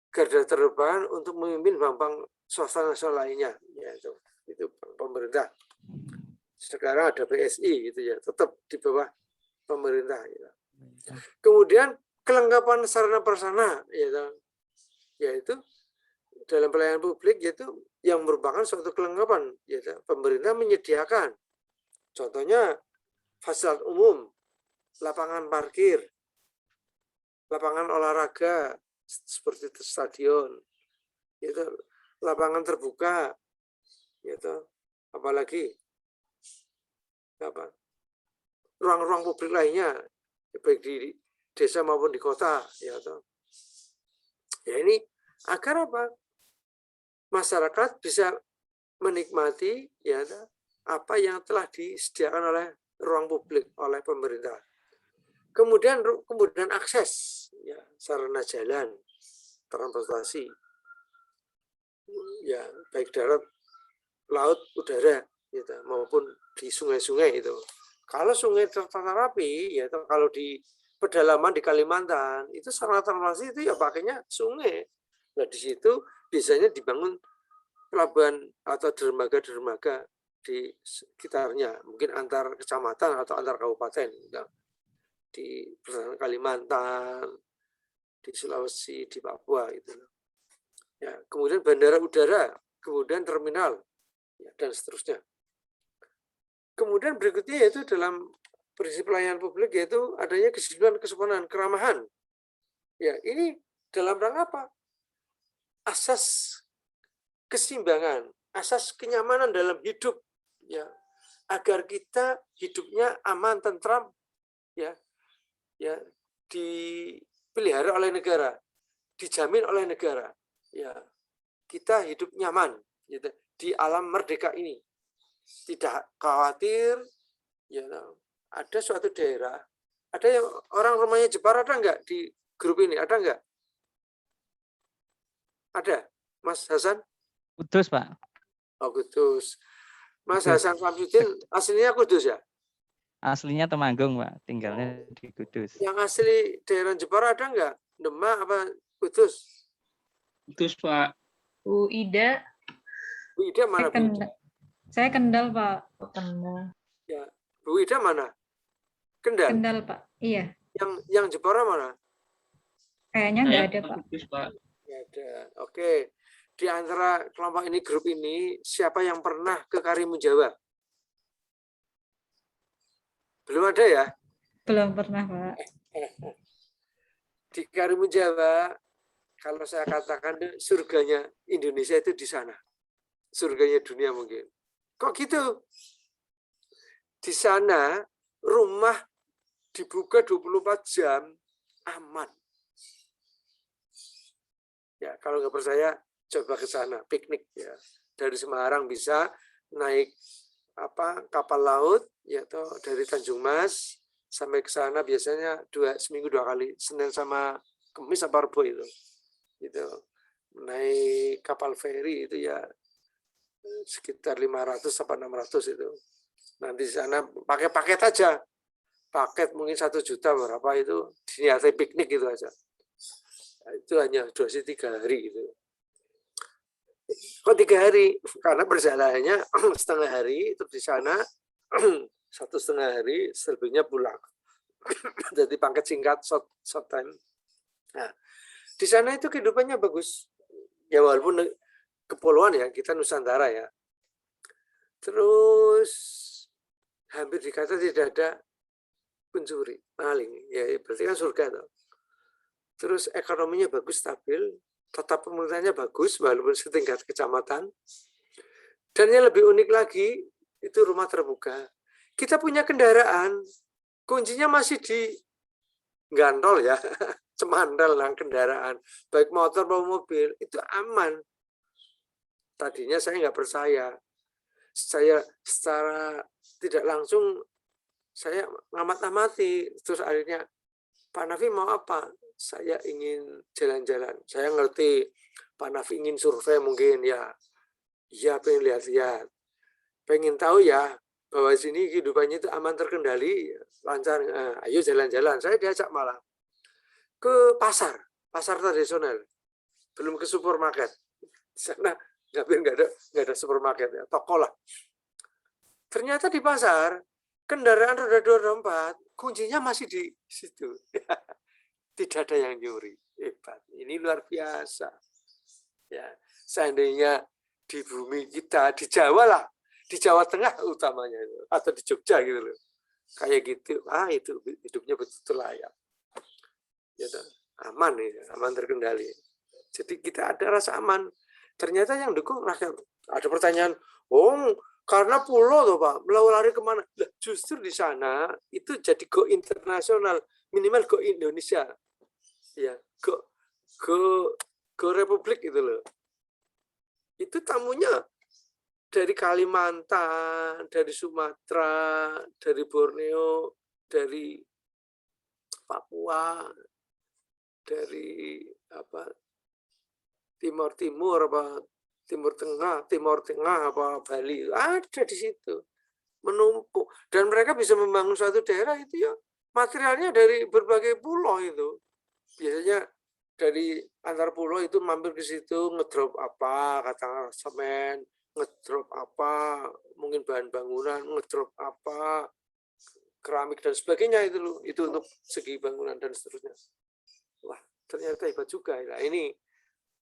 Garda terdepan untuk memimpin bank-bank swasta nasional lainnya, ya itu bank pemerintah. Sekarang ada BSI gitu ya, tetap di bawah pemerintah. Gitu. Kemudian kelengkapan sarana prasarana, yaitu dalam pelayanan publik, yaitu yang merupakan suatu kelengkapan, yaitu pemerintah menyediakan. Contohnya fasilitas umum, lapangan parkir, lapangan olahraga seperti stadion, yaitu lapangan terbuka, yaitu apalagi apa ruang-ruang publik lainnya, baik di desa maupun di kota, ya ini agar apa? Masyarakat bisa menikmati apa yang telah disediakan oleh ruang publik oleh pemerintah. Kemudian akses sarana jalan, transportasi, baik darat, laut, udara, maupun di sungai-sungai itu. Kalau sungai tertata rapi, kalau di pedalaman di Kalimantan itu sarana transportasi itu pakainya sungai. Nah di situ biasanya dibangun pelabuhan atau dermaga-dermaga di sekitarnya, mungkin antar kecamatan atau antar kabupaten, di Kalimantan, di Sulawesi, di Papua itu. Ya, kemudian bandara udara, kemudian terminal, dan seterusnya. Kemudian berikutnya yaitu dalam prinsip pelayanan publik yaitu adanya kejujuran, kesopanan, keramahan. Ya, ini dalam rangka apa? Asas keseimbangan, asas kenyamanan dalam hidup, agar kita hidupnya aman, tentram, dipelihara oleh negara, dijamin oleh negara, kita hidup nyaman, di alam merdeka ini, tidak khawatir, ada suatu daerah, ada yang orang rumahnya Jepara, ada enggak di grup ini, ada enggak? Ada, Mas Hasan? Kudus, Pak. Oh, Kudus. Mas Hasan Samsudin aslinya Kudus ya? Aslinya Temanggung, Pak. Tinggalnya di Kudus. Yang asli daerah Jepara ada enggak? Demak apa Kudus? Kudus, Pak. Bu Ida. Bu Ida mana? Saya Kendal, Pak. Kendal. Ya, Bu Ida mana? Kendal. Kendal, Pak. Iya. Yang Jepara mana? Kayaknya nggak ada, Pak. Kudus, Pak. Nggak ada. Oke. Di antara kelompok ini, grup ini, siapa yang pernah ke Karimun Jawa? Belum ada ya? Belum pernah, Pak. Di Karimun Jawa, kalau saya katakan surganya Indonesia itu di sana. Surganya dunia mungkin. Kok gitu? Di sana rumah dibuka 24 jam, aman. Ya, kalau nggak percaya, coba ke sana, piknik ya. Dari Semarang bisa naik kapal laut, dari Tanjung Mas sampai ke sana biasanya seminggu 2 kali, Senin sama Kamis apa Rebo itu. Gitu. Naik kapal feri itu sekitar 500 sampai 600 itu. Nanti di sana pakai paket aja. Paket mungkin 1 juta berapa itu, diniati piknik gitu aja. Itu hanya durasi 3 hari gitu. Kok 3 hari? Karena perjalanannya setengah hari itu di sana, 1,5 hari, selebihnya pulang. Jadi paket singkat, short time. Nah, di sana itu kehidupannya bagus. Ya walaupun kepulauan ya, kita Nusantara ya. Terus hampir dikata tidak ada pencuri, maling. Ya berarti kan surga toh. Terus ekonominya bagus, stabil, tata pemerintahnya bagus walaupun setingkat kecamatan. Dan yang lebih unik lagi itu rumah terbuka. Kita punya kendaraan, kuncinya masih di gantol ya, cemandal lah kendaraan, baik motor maupun mobil, itu aman. Tadinya saya nggak percaya. Saya secara tidak langsung saya ngamat-amati, terus akhirnya Pak Nafi mau apa? Saya ingin jalan-jalan. Saya ngerti Pak Nafi ingin survei mungkin ya. Iya, pengen lihat-lihat. Pengen tahu ya bahwa sini kehidupannya itu aman, terkendali, lancar. Ayo jalan-jalan. Saya diajak malah ke pasar tradisional. Belum ke supermarket. Di sana nggak ada supermarket ya, toko lah. Ternyata di pasar kendaraan roda 2 roda 4 kuncinya masih di situ. Tidak ada yang nyuri. Hebat. Ini luar biasa. Ya, seandainya di bumi kita, di Jawa lah, di Jawa Tengah utamanya itu, atau di Jogja gitu loh. Kayak gitu, itu hidupnya betul-betul layak. Ya, aman ya, aman terkendali. Jadi kita ada rasa aman. Ternyata yang dukung rakyat. Ada pertanyaan, karena pulau tuh Pak, lari kemana? Nah, justru di sana itu jadi go internasional, minimal go Indonesia, ya, go Republik itu loh. Itu tamunya dari Kalimantan, dari Sumatera, dari Borneo, dari Papua, dari Timur Tengah apa Bali, ada di situ menumpuk, dan mereka bisa membangun suatu daerah itu ya materialnya dari berbagai pulau itu, biasanya dari antar pulau itu mampir ke situ ngedrop apa, katakanlah semen, ngedrop apa, mungkin bahan bangunan, ngedrop apa, keramik dan sebagainya itu loh, itu untuk segi bangunan dan seterusnya. Wah, ternyata hebat juga. Nah, ini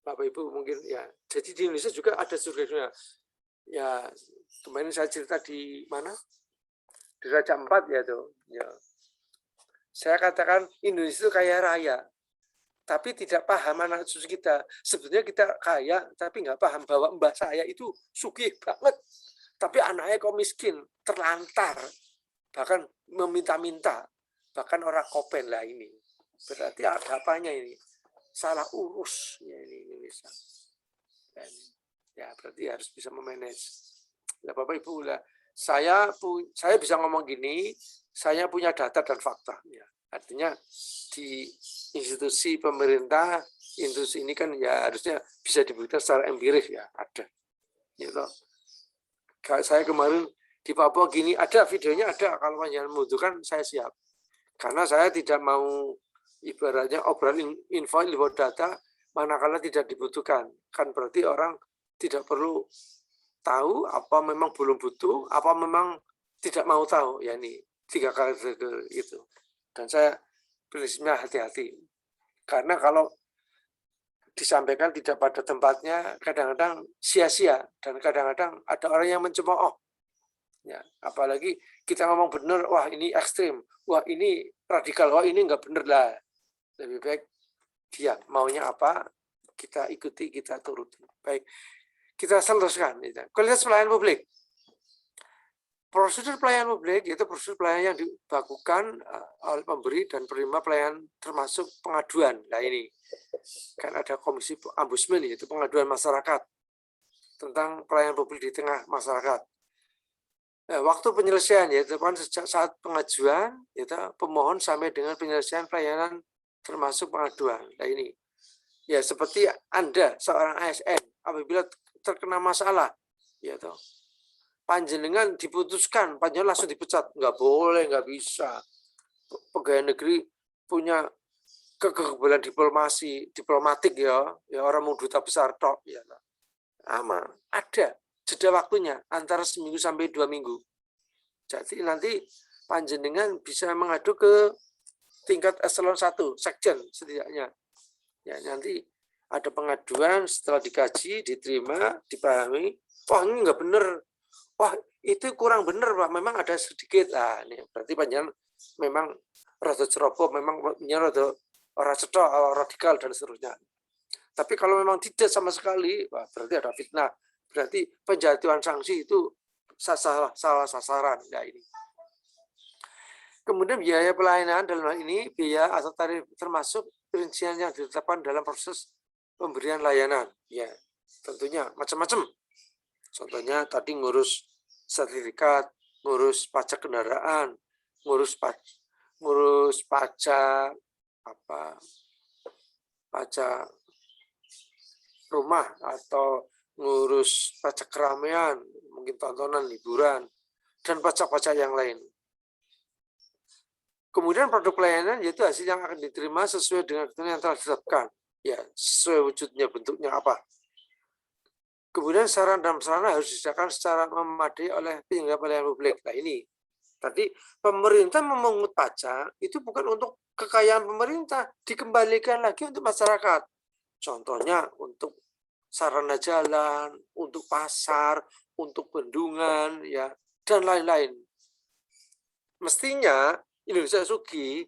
Bapak Ibu mungkin ya, jadi di Indonesia juga ada surga-surga. Ya, kemarin saya cerita di mana? Di Raja Ampat ya tuh. Ya. Saya katakan Indonesia itu kaya raya, tapi tidak paham anak cucu kita. Sebetulnya kita kaya, tapi nggak paham bahwa mbah saya itu sugih banget. Tapi anaknya kok miskin, terlantar, bahkan meminta-minta, bahkan orang kopen lah ini. Berarti ada apanya ini? Salah urus ya ini Indonesia. Dan, ya berarti harus bisa memanage. Ya Bapak Ibu lah, saya bisa ngomong gini, saya punya data dan fakta. Ya. Artinya di institusi pemerintah, institusi ini kan ya harusnya bisa dibuktikan secara empiris ya, ada. Gitu. Saya kemarin di Papua gini, ada videonya ada, kalau yang membutuhkan saya siap. Karena saya tidak mau ibaratnya obrolan info data manakala tidak dibutuhkan, kan berarti orang tidak perlu tahu, apa memang belum butuh, apa memang tidak mau tahu, ya ini 3 karakter itu. Dan saya prinsipnya hati-hati, karena kalau disampaikan tidak pada tempatnya kadang-kadang sia-sia, dan kadang-kadang ada orang yang mencemooh. Ya, apalagi kita ngomong benar, wah ini ekstrim, wah ini radikal, wah ini enggak benar lah. Lebih baik dia maunya apa, kita ikuti, kita turuti. Baik, kita selesaikan. Kualitas pelayanan publik. Prosedur pelayanan publik itu prosedur pelayanan yang dilakukan oleh pemberi dan penerima pelayanan termasuk pengaduan. Nah ini, kan ada komisi ombudsman, yaitu pengaduan masyarakat tentang pelayanan publik di tengah masyarakat. Nah, waktu penyelesaian yaitu sejak saat pengajuan, yaitu pemohon sampai dengan penyelesaian pelayanan termasuk pengaduan. Nah ini, ya seperti Anda seorang ASN apabila terkena masalah, ya toh, panjenengan diputuskan, panjenengan langsung dipecat, nggak boleh, nggak bisa. Pegawai negeri punya kekebalan diplomatik ya orang mau duta besar tok, ya aman. Ada jeda waktunya antara 1 minggu sampai 2 minggu. Jadi nanti panjenengan bisa mengadu ke tingkat eselon 1, sekjen setidaknya. Ya, nanti ada pengaduan, setelah dikaji, diterima, dipahami, wah ini nggak benar, wah itu kurang benar Pak, memang ada sedikit lah. Ini berarti panjenengan memang rada ceroboh, memang rada ora cetha, radikal dan seterusnya. Tapi kalau memang tidak sama sekali, wah, berarti ada fitnah. Berarti penjatuhan sanksi itu salah sasaran. Ya ini. Kemudian biaya pelayanan dalam hal ini biaya atau tarif termasuk rincian yang ditetapkan dalam proses pemberian layanan. Ya, tentunya macam-macam. Contohnya tadi ngurus sertifikat, ngurus pajak kendaraan, ngurus pajak pajak rumah atau ngurus pajak keramaian, mungkin tontonan, hiburan, dan pajak-pajak yang lain. Kemudian produk pelayanan yaitu hasil yang akan diterima sesuai dengan ketentuan yang telah ditetapkan. Ya, sesuai wujudnya, bentuknya apa. Kemudian saran dan prasarana harus disediakan secara memadai oleh penyelenggara pelayanan publik. Nah ini, tadi pemerintah memungut pajak itu bukan untuk kekayaan pemerintah, dikembalikan lagi untuk masyarakat. Contohnya untuk sarana jalan, untuk pasar, untuk bendungan, ya, dan lain-lain. Mestinya Indonesia Sugih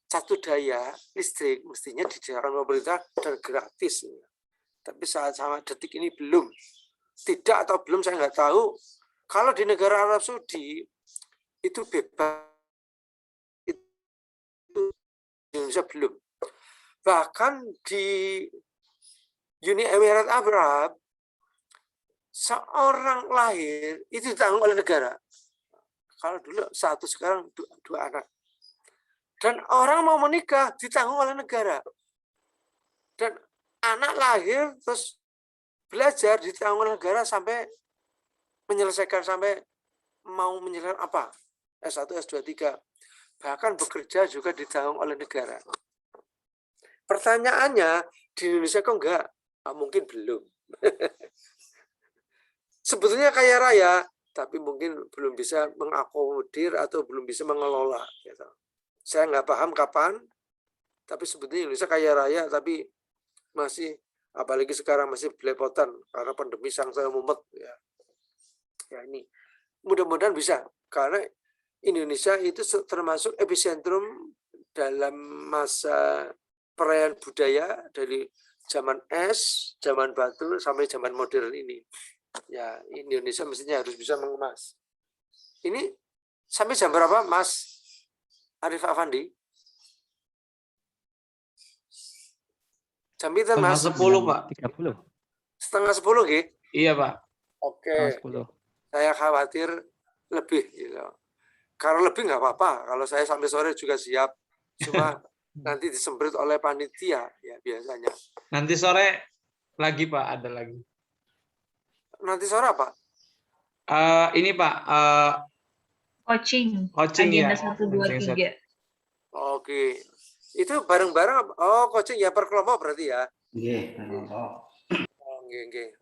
satu daya listrik mestinya disediakan pemerintah dan gratis. Tapi saat sama detik ini belum. Tidak atau belum saya nggak tahu. Kalau di negara Arab Saudi itu bebas. Itu Indonesia belum. Bahkan di Uni Emirat Arab seorang lahir itu ditanggung oleh negara. Kalau dulu satu, sekarang dua anak. Dan orang mau menikah ditanggung oleh negara. Dan anak lahir terus belajar ditanggung oleh negara sampai menyelesaikan, sampai mau menyelesaikan apa? S1, S2, 3. Bahkan bekerja juga ditanggung oleh negara. Pertanyaannya, di Indonesia kok enggak? Mungkin belum. Sebetulnya kaya raya, tapi mungkin belum bisa mengakomodir atau belum bisa mengelola. Gitu. Saya nggak paham kapan, tapi sebetulnya Indonesia kaya raya, tapi masih, apalagi sekarang masih belepotan karena pandemi sangsaya mumet. Ya ini, mudah-mudahan bisa, karena Indonesia itu termasuk epicentrum dalam masa perayaan budaya dari zaman es, zaman batu, sampai zaman modern ini. Ya, Indonesia mestinya harus bisa mengemas. Ini sampai jam berapa, Mas Arif Afandi? Jam itu, Mas? 10, Pak. 30. Setengah 10, gitu? Iya, Pak. Oke. 10. Saya khawatir lebih. Gitu. Kalau lebih nggak apa-apa. Kalau saya sampai sore juga siap. Cuma nanti disemprit oleh panitia, ya biasanya. Nanti sore lagi, Pak. Ada lagi. Nanti sore apa? Ini, Pak. Coaching Coaching ya. agenda 1, 2, 3. Oke. Itu bareng-bareng. Oh, coaching ya per kelompok berarti ya. Iya.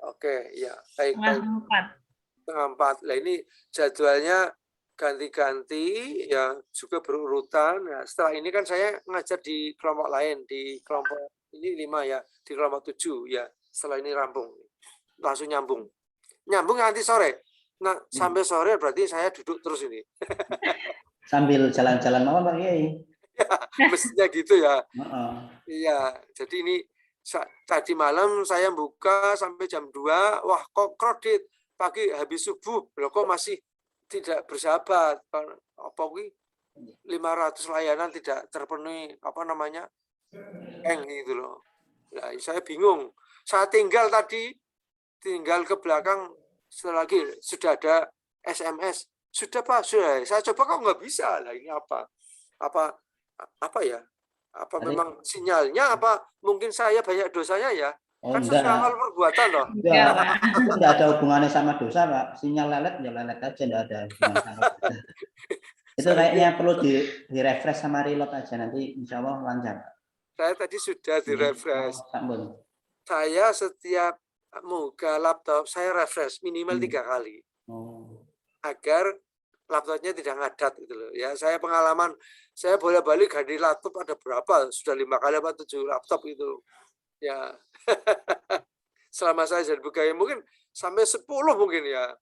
Oke, ya. Baik. Setengah 4. Setengah 4. Nah, ini jadwalnya ganti-ganti ya, juga berurutan. Nah, setelah ini kan saya ngajar di kelompok lain, di kelompok ini 5 ya, di kelompok 7 ya. Setelah ini rampung. Langsung nyambung. Nyambung nanti sore. Nah, sampai sore berarti saya duduk terus ini. Sambil jalan-jalan mau Pak Kiai. Ya, mestinya gitu ya. Iya, jadi ini tadi malam saya buka sampai jam 2, wah kok kredit pagi habis subuh, loh kok masih tidak bersahabat. Apa kuwi 500 layanan tidak terpenuhi, apa namanya? Gitu loh. Nah, saya bingung. Saya tinggal ke belakang, setelah lagi sudah ada SMS. Sudah Pak, sudah. Saya coba kok nggak bisa. Lah ini apa ya? Apa memang sinyalnya, apa mungkin saya banyak dosanya ya? Kan sesuai amal perbuatan loh. Enggak ada hubungannya sama dosa, Pak. Sinyal lelet ya lelet aja, enggak ada hubungan sama dosa. Itu kayaknya perlu di-refresh sama reload aja, nanti insya Allah lancar. Saya tadi sudah di-refresh. Oh, saya setiap buka laptop, saya refresh minimal 3 kali. Agar laptopnya tidak ngadat gitu loh. Ya, saya pengalaman, saya bolak-balik ganti laptop ada berapa? Sudah 5 kali apa 7 laptop itu. Ya. Selama saya jadi pegawai mungkin sampai 10 mungkin ya.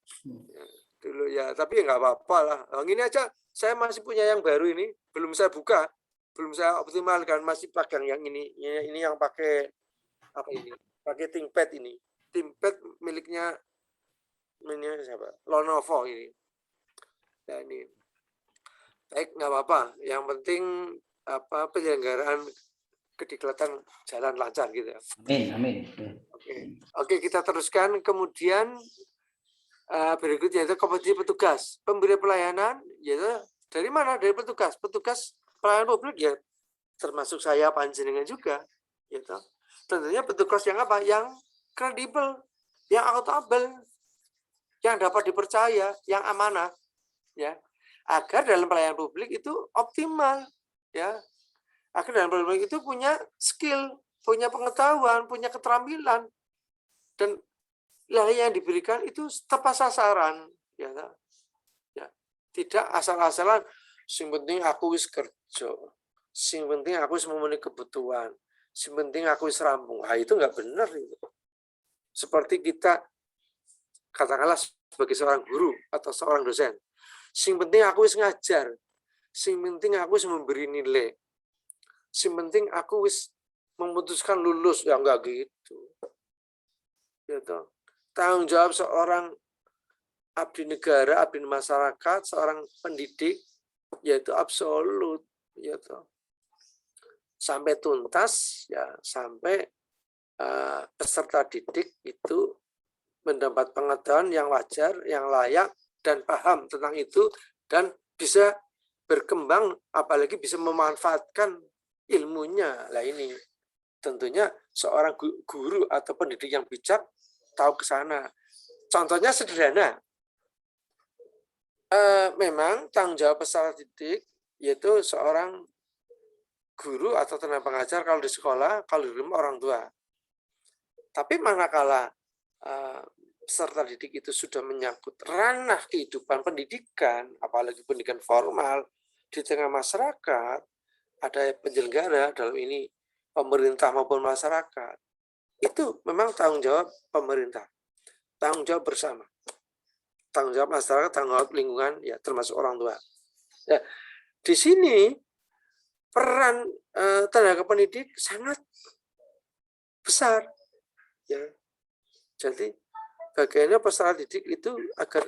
dulu ya, tapi ya nggak apa-apa lah. Nah, ini aja saya masih punya yang baru ini, belum saya buka, belum saya optimalkan, masih pegang yang ini yang pakai apa ini? Pakai ThinkPad ini. ThinkPad miliknya siapa? Lenovo ini. Nah, ini baik, nggak apa-apa. Yang penting apa penyelenggaraan kedikdikbudayaan jalan lancar gitu ya. Amin. Oke, kita teruskan. Kemudian berikutnya itu kompetisi petugas. Pemberi pelayanan, yaitu dari mana? Dari petugas. Petugas pelayanan publik ya, termasuk saya panjenengan juga. Gitu. Tentunya petugas yang apa? Yang kredibel, yang akuntabel, yang dapat dipercaya, yang amanah, ya. Agar dalam pelayanan publik itu optimal, ya. Agar dalam pelayanan publik itu punya skill, punya pengetahuan, punya keterampilan, dan yang diberikan itu tepat sasaran, ya. Tidak asal-asalan. Sing penting aku wis kerja, sing penting aku wis memenuhi kebutuhan, sing penting aku wis rampung. Itu nggak benar itu. Seperti kita katakanlah sebagai seorang guru atau seorang dosen, sing penting aku wis ngajar, sing penting aku wis memberi nilai, sing penting aku wis memutuskan lulus, ya enggak gitu. Gitu. Tanggung jawab seorang abdi negara, abdi masyarakat, seorang pendidik, yaitu absolut, yaitu sampai tuntas, ya sampai peserta didik itu mendapat pengetahuan yang wajar, yang layak, dan paham tentang itu, dan bisa berkembang, apalagi bisa memanfaatkan ilmunya. Lah ini tentunya seorang guru atau pendidik yang bijak tahu ke sana. Contohnya sederhana. Memang tanggung jawab peserta didik yaitu seorang guru atau tenaga pengajar kalau di sekolah, kalau di rumah orang tua. Tapi manakala peserta didik itu sudah menyangkut ranah kehidupan pendidikan, apalagi pendidikan formal di tengah masyarakat, ada penyelenggara dalam ini pemerintah maupun masyarakat, itu memang tanggung jawab pemerintah, tanggung jawab bersama, tanggung jawab masyarakat, tanggung jawab lingkungan, ya termasuk orang tua. Ya, di sini peran tenaga pendidik sangat besar, ya. Jadi bagaimana peserta didik itu agar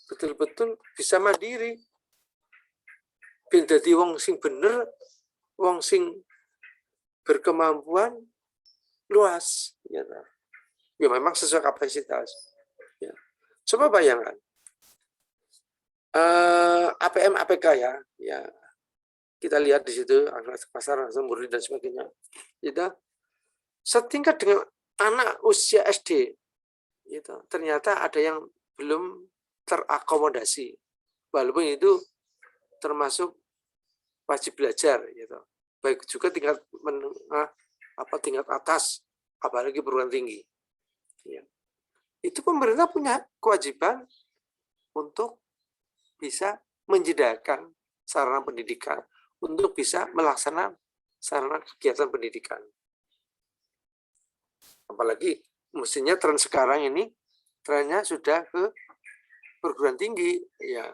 betul-betul bisa mandiri, ben dadi wong sing bener, wong sing berkemampuan luas, ya, ya memang sesuai kapasitas. Ya. Coba bayangkan APM APK ya kita lihat di situ pasar langsung murid dan sebagainya. Gitu. Setingkat dengan anak usia SD, gitu. Ternyata ada yang belum terakomodasi, walaupun itu termasuk wajib belajar, gitu. Baik juga tingkat menengah, tingkat atas, apalagi perguruan tinggi. Ya. Itu pemerintah punya kewajiban untuk bisa menjadikan sarana pendidikan, untuk bisa melaksanakan sarana kegiatan pendidikan. Apalagi mestinya tren sekarang ini, trennya sudah ke perguruan tinggi. Ya.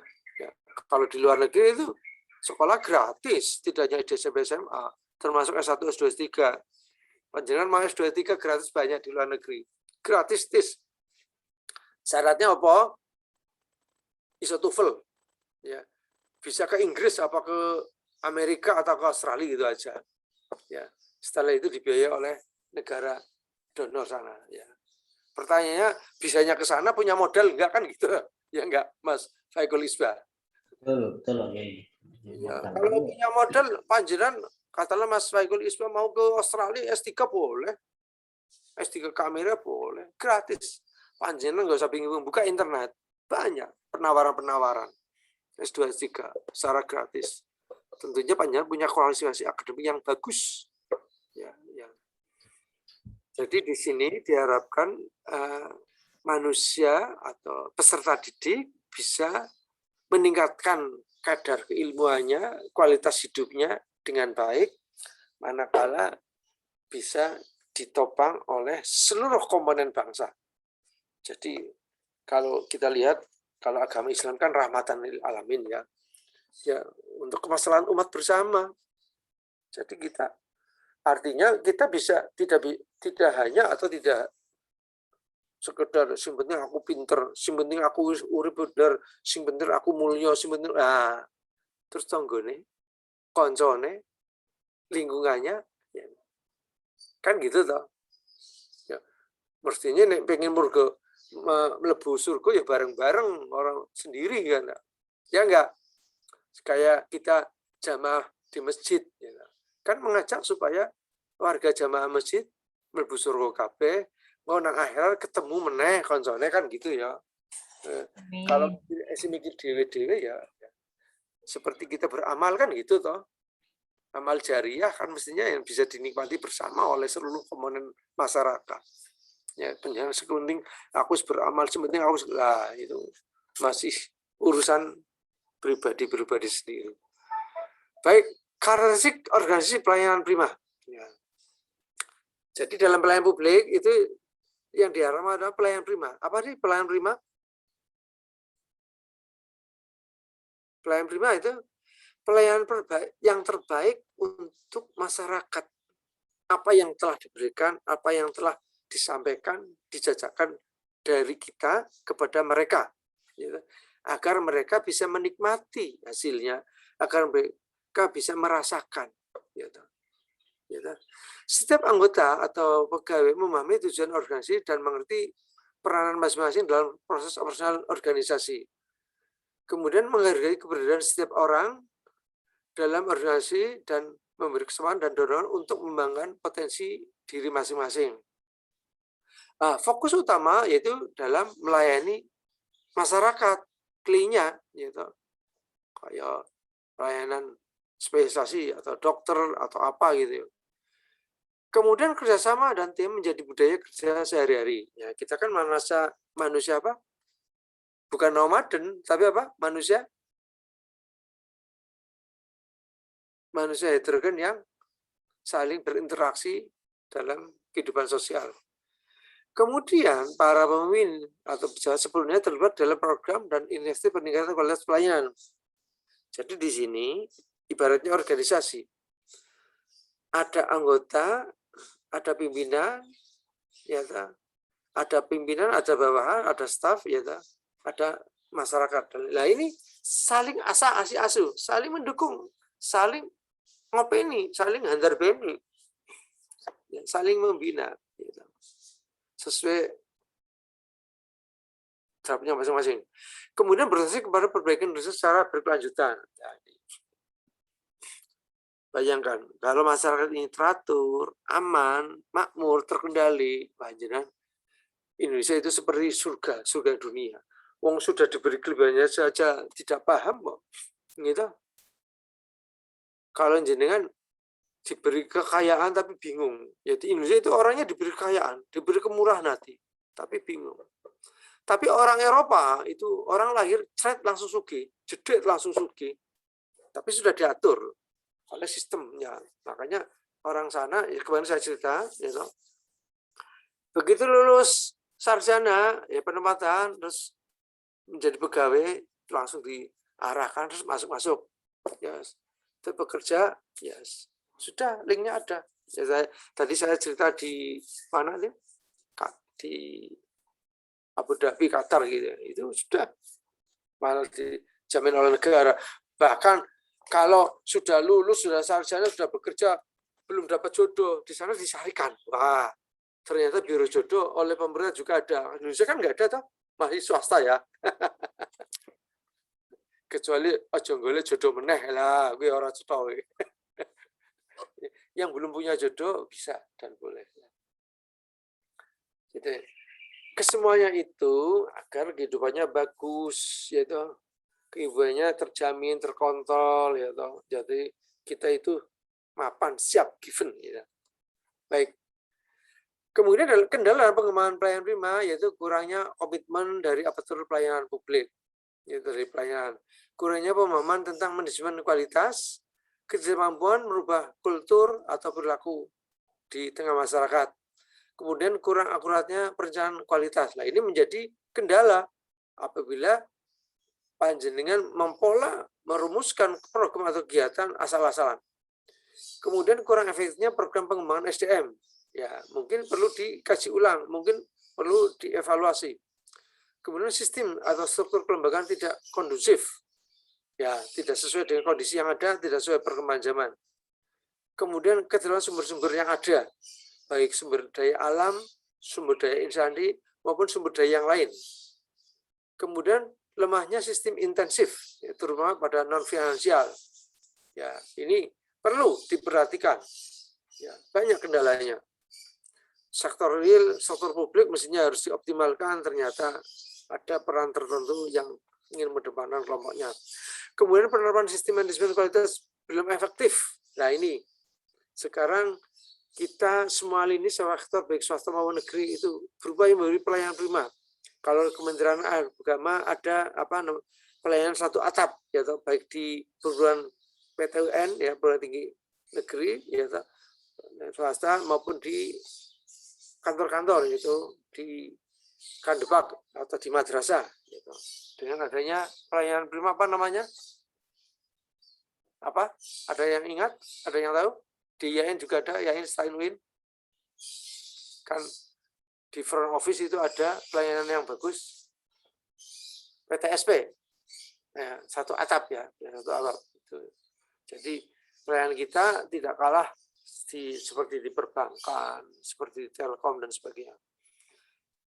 Kalau di luar negeri itu sekolah gratis, tidak hanya di SMP SMA, termasuk S1, S2, S3. Panjenengan mau S2, S3 gratis banyak di luar negeri. Gratis, tis. Syaratnya apa? ISO TOEFL. Ya. Bisa ke Inggris, apa ke Amerika, atau ke Australia, gitu aja. Ya. Setelah itu dibiayai oleh negara donor sana. Ya. Pertanyaannya, bisanya ke sana punya modal enggak kan gitu? Ya enggak, Mas Faikul Isbah. Betul. Ya, kalau punya modal, panjenengan katakanlah Mas Faikul Isbah mau ke Australia S3 boleh, S3 ke Amerika boleh, gratis. Panjenengan nggak usah bingung, buka internet, banyak penawaran-penawaran S2 S3 secara gratis. Tentunya panjenengan punya kualifikasi akademik yang bagus. Ya. Jadi di sini diharapkan manusia atau peserta didik bisa meningkatkan kadar keilmuannya, kualitas hidupnya dengan baik, manakala bisa ditopang oleh seluruh komponen bangsa. Jadi kalau kita lihat Kalau agama Islam kan rahmatan lil alamin ya. Ya, untuk kemaslahatan umat bersama. Jadi kita artinya kita bisa tidak hanya atau tidak sekedar sing penting aku pinter, sing penting aku urip bener, sing penting aku mulya, sing penting terus tanggane, koncone, lingkungannya ya, kan gitu toh. Ya, mestinya nek pengen murga mlebu surga ya bareng-bareng orang sendiri kan. Ya enggak? Kayak kita jamaah di masjid ya. Kan mengajak supaya warga jamaah masjid mlebu surga kabeh, mau nang akhirat ketemu meneh koncone kan gitu ya. Kalau mikir dewe-dewe ya seperti kita beramal kan gitu toh. Amal jariah kan mestinya yang bisa dinikmati bersama oleh seluruh komponen masyarakat. Ya, penting sepenting aku beramal, sepenting aku itu masih urusan pribadi sendiri. Baik, karakteristik organisasi pelayanan prima. Ya. Jadi dalam pelayanan publik itu yang diharapkan adalah pelayanan prima. Apa sih pelayanan prima? Pelayanan prima itu pelayanan yang terbaik untuk masyarakat. Apa yang telah diberikan, apa yang telah disampaikan, dijajakan dari kita kepada mereka. Gitu. Agar mereka bisa menikmati hasilnya, agar mereka bisa merasakan. Gitu. Gitu. Setiap anggota atau pegawai memahami tujuan organisasi dan mengerti peranan masing-masing dalam proses operasional organisasi. Kemudian menghargai keberadaan setiap orang dalam organisasi dan memberi kesempatan dan dorongan untuk mengembangkan potensi diri masing-masing. Fokus utama yaitu dalam melayani masyarakat, kliennya, gitu. Kayak pelayanan spesialisasi atau dokter atau apa gitu. Kemudian kerjasama dan tim menjadi budaya kerja sehari-hari. Ya, kita kan manusia apa? Bukan nomaden, tapi apa? Manusia heterogen yang saling berinteraksi dalam kehidupan sosial. Kemudian para pemimpin atau pejabat sebelumnya terlibat dalam program dan inisiatif peningkatan kualitas pelayanan. Jadi di sini ibaratnya organisasi. Ada anggota, ada pimpinan, ya, ada pimpinan, ada bawahan, ada staf, ya, ada masyarakat. Nah ini saling asuh, saling mendukung, saling ngopeni, saling handar beni, ya, saling membina, ya, sesuai tahapnya masing-masing. Kemudian berorientasi kepada perbaikan riset secara berkelanjutan. Jadi, bayangkan kalau masyarakat ini teratur, aman, makmur, terkendali, panjenengan Indonesia itu seperti surga dunia. Wong sudah diberi kelebihannya saja tidak paham kok. Gitu. Kalau jenengan diberi kekayaan tapi bingung. Jadi Indonesia itu orangnya diberi kekayaan, diberi kemurahan hati, tapi bingung. Tapi orang Eropa itu orang lahir langsung sugih, jedek langsung sugih. Tapi sudah diatur oleh sistemnya. Makanya orang sana, kemarin saya cerita, ya, begitu lulus sarjana, ya penempatan, terus menjadi pegawai, langsung diarahkan, terus masuk. Ya, itu bekerja, ya, sudah linknya ada. Ya, tadi saya cerita di mana nih? Di Abu Dhabi, Qatar gitu. Itu sudah malah dijamin oleh negara. Bahkan kalau sudah lulus, sudah sarjana, sudah bekerja, belum dapat jodoh, di sana disarikan. Wah, ternyata biro jodoh oleh pemerintah juga ada. Indonesia kan nggak ada toh, masih swasta ya. Kecuali aja golek jodoh meneh lah, kuwi ora cetha. Yang belum punya jodoh bisa dan boleh. Jadi kesemuanya itu agar kehidupannya bagus, yaitu kehidupannya terjamin, terkontrol, ya toh. Jadi kita itu mapan, siap, given, ya. Baik. Kemudian kendala pengembangan pelayanan prima yaitu kurangnya komitmen dari aparatur pelayanan publik, yaitu dari pelayanan, kurangnya pemahaman tentang manajemen kualitas, ketidakmampuan merubah kultur atau perilaku di tengah masyarakat. Kemudian kurang akuratnya perencanaan kualitas. Nah, ini menjadi kendala apabila panjenengan mempola merumuskan program atau kegiatan asal-asalan. Kemudian kurang efektifnya program pengembangan SDM. Ya, mungkin perlu dikaji ulang, mungkin perlu dievaluasi. Kemudian sistem atau struktur kelembagaan tidak kondusif. Ya, tidak sesuai dengan kondisi yang ada, tidak sesuai perkembangan zaman. Kemudian ketersediaan sumber-sumber yang ada, baik sumber daya alam, sumber daya insani, maupun sumber daya yang lain. Kemudian lemahnya sistem intensif, terutama pada non-finansial. Ya, ini perlu diperhatikan. Ya, banyak kendalanya. Sektor real, sektor publik mestinya harus dioptimalkan, ternyata ada peran tertentu yang ingin mendepankan kelompoknya. Kemudian penerapan sistem manajemen kualitas belum efektif. Nah ini, sekarang kita semua lini sektor baik swasta maupun negeri itu berupaya memberi pelayanan prima. Kalau Kementerian Agama ada pelayanan satu atap, ya baik di perguruan PTUN ya perguruan tinggi negeri ya swasta maupun di kantor-kantor itu di Kandepak atau di madrasah gitu. Dengan adanya pelayanan prima apa namanya? Apa? Ada yang ingat? Ada yang tahu? Di Yain juga ada Yain Steinwin. Kan di front office itu ada pelayanan yang bagus. PTSP. Ya, satu atap ya, satu atap. Jadi pelayanan kita tidak kalah seperti di perbankan, seperti di Telkom dan sebagainya.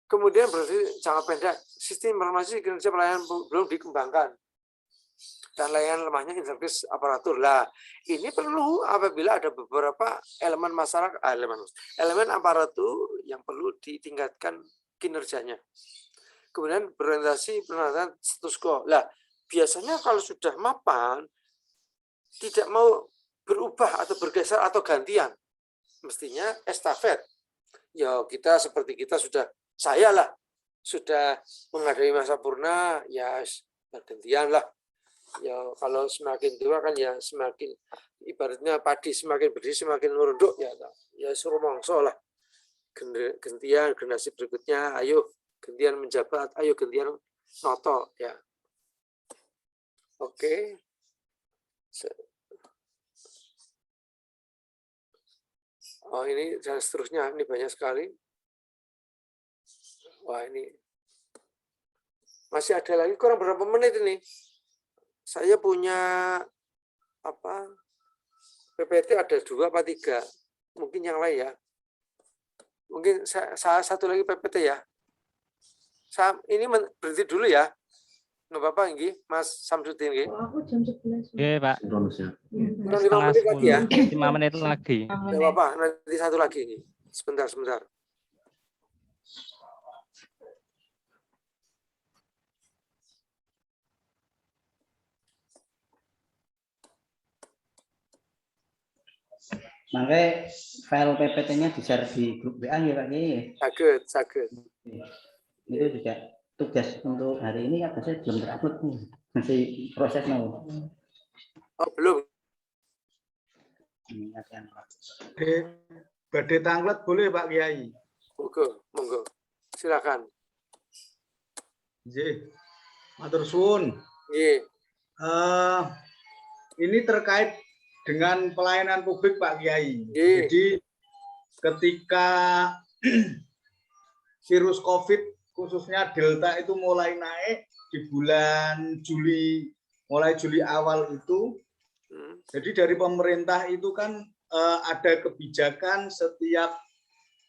Kemudian berarti jangka pendek, sistem informasi kinerja pelayanan belum dikembangkan. Dan layanan lemahnya interface aparatur. Lah, ini perlu apabila ada beberapa elemen masyarakat, elemen aparatur yang perlu ditingkatkan kinerjanya. Kemudian berorientasi penerapan status quo. Lah, biasanya kalau sudah mapan, tidak mau berubah atau bergeser atau gantian. Mestinya estafet. Ya, kita seperti kita sudah saya lah sudah menghadapi masa purna ya gantian lah ya kalau semakin tua kan ya semakin ibaratnya padi semakin berdiri semakin merunduk ya suruh mongso lah gantian generasi berikutnya ayo gantian menjabat ayo gantian noto ya oke. Oh ini dan seterusnya ini banyak sekali. Wah ini masih ada lagi kurang berapa menit ini? Saya punya PPT ada 2 apa 3, mungkin yang lain ya. Mungkin saya satu lagi PPT ya. Ini berhenti dulu ya. Nggak apa-apa ini, Mas Samsudin ini. Aku jam 11. Oke, Pak. Kurang 5 Setengah menit lagi ya. 5 menit lagi. Nggak apa-apa, nanti satu lagi ini. Sebentar. Makanya file PPT-nya di-share di grup WA ya Pak Kiai. Sakit. Itu juga tugas untuk hari ini kan saya belum terupload nih. Masih proses mau. Oh, belum. Badai tanglet boleh Pak Kiai? Monggo. Silakan. Nggih. Matur suwun. Nggih. Ini terkait dengan pelayanan publik Pak Kiai. Nggih. Jadi ketika virus COVID khususnya Delta itu mulai naik di bulan Juli, mulai Juli awal itu. Jadi dari pemerintah itu kan ada kebijakan setiap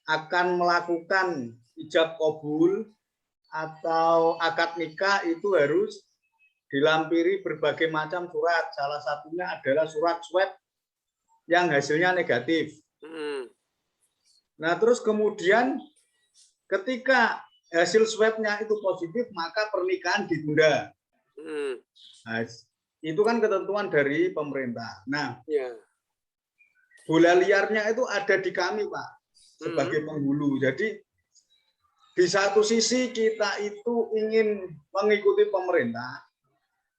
akan melakukan ijab kabul atau akad nikah itu harus dilampiri berbagai macam surat. Salah satunya adalah surat swab yang hasilnya negatif. Nah, terus kemudian ketika hasil swabnya itu positif, maka pernikahan ditunda. Nah, itu kan ketentuan dari pemerintah. Nah, bola liarnya itu ada di kami, Pak, sebagai penghulu. Jadi di satu sisi kita itu ingin mengikuti pemerintah,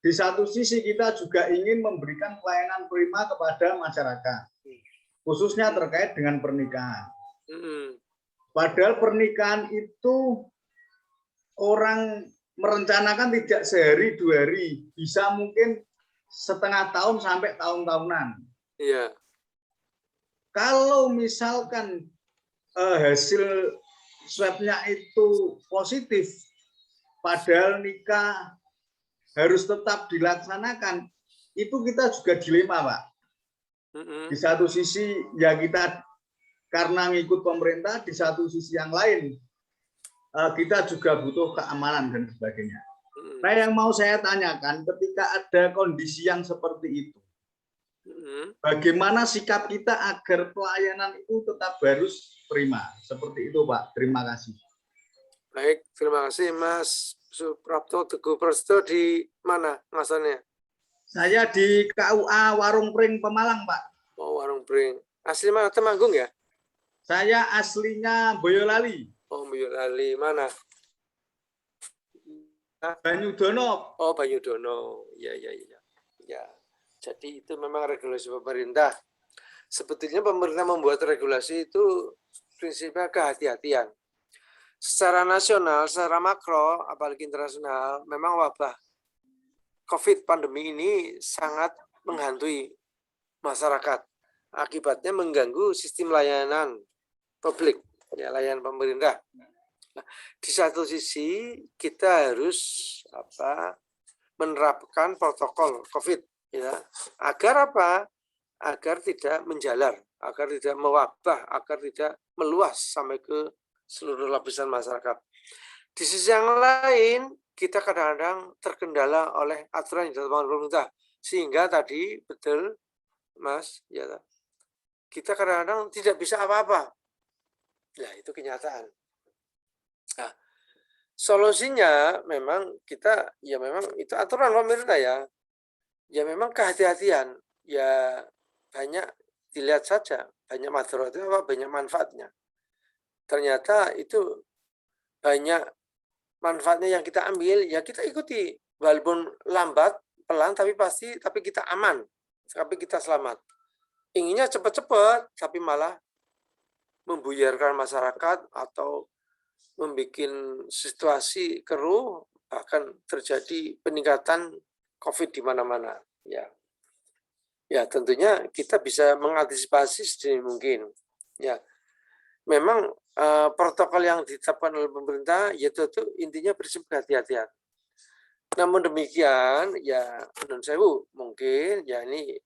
di satu sisi kita juga ingin memberikan pelayanan prima kepada masyarakat, khususnya terkait dengan pernikahan. Padahal pernikahan itu orang merencanakan tidak sehari 2 hari, bisa mungkin setengah tahun sampai tahun-tahunan. Iya. Kalau misalkan hasil swabnya itu positif, padahal nikah harus tetap dilaksanakan, itu kita juga dilema, Pak. Di satu sisi ya kita karena ngikut pemerintah, di satu sisi yang lain kita juga butuh keamanan dan sebagainya. Nah, yang mau saya tanyakan, ketika ada kondisi yang seperti itu, bagaimana sikap kita agar pelayanan itu tetap harus prima? Seperti itu, Pak. Terima kasih. Baik, terima kasih Mas Suprapto Teguh Prasetyo. Di mana ngasannya? Saya di KUA Warung Pring Pemalang, Pak. Oh, Warung Pring. Asli mana? Temanggung ya? Saya aslinya Boyolali. Oh, Boyolali. Mana? Banyudono. Oh, Banyudono. Ya. Jadi itu memang regulasi pemerintah. Sebetulnya pemerintah membuat regulasi itu prinsipnya kehati-hatian. Secara nasional, secara makro, apalagi internasional, memang wabah COVID pandemi ini sangat menghantui masyarakat. Akibatnya mengganggu sistem layanan publik, ya, layanan pemerintah. Nah, di satu sisi kita harus menerapkan protokol COVID, ya, agar apa? Agar tidak menjalar, agar tidak mewabah, agar tidak meluas sampai ke seluruh lapisan masyarakat. Di sisi yang lain, kita kadang-kadang terkendala oleh aturan yang ditetapkan pemerintah, sehingga tadi betul, Mas, ya, kita kadang-kadang tidak bisa apa-apa. Nah, itu kenyataan. Nah, solusinya memang kita, ya memang itu aturan pemerintah ya. Ya memang kehati-hatian, ya banyak dilihat saja, banyak madharatnya apa, banyak manfaatnya. Ternyata itu banyak manfaatnya yang kita ambil, ya kita ikuti. Walaupun lambat, pelan, tapi kita aman, tapi kita selamat. Inginnya cepat-cepat, tapi malah membuyarkan masyarakat atau membuat situasi keruh, bahkan terjadi peningkatan COVID di mana-mana. Ya tentunya kita bisa mengantisipasi sedini mungkin. Ya, memang protokol yang ditetapkan oleh pemerintah, yaitu intinya prinsip kehati-hatian. Namun demikian, ya menurut saya mungkin ya ini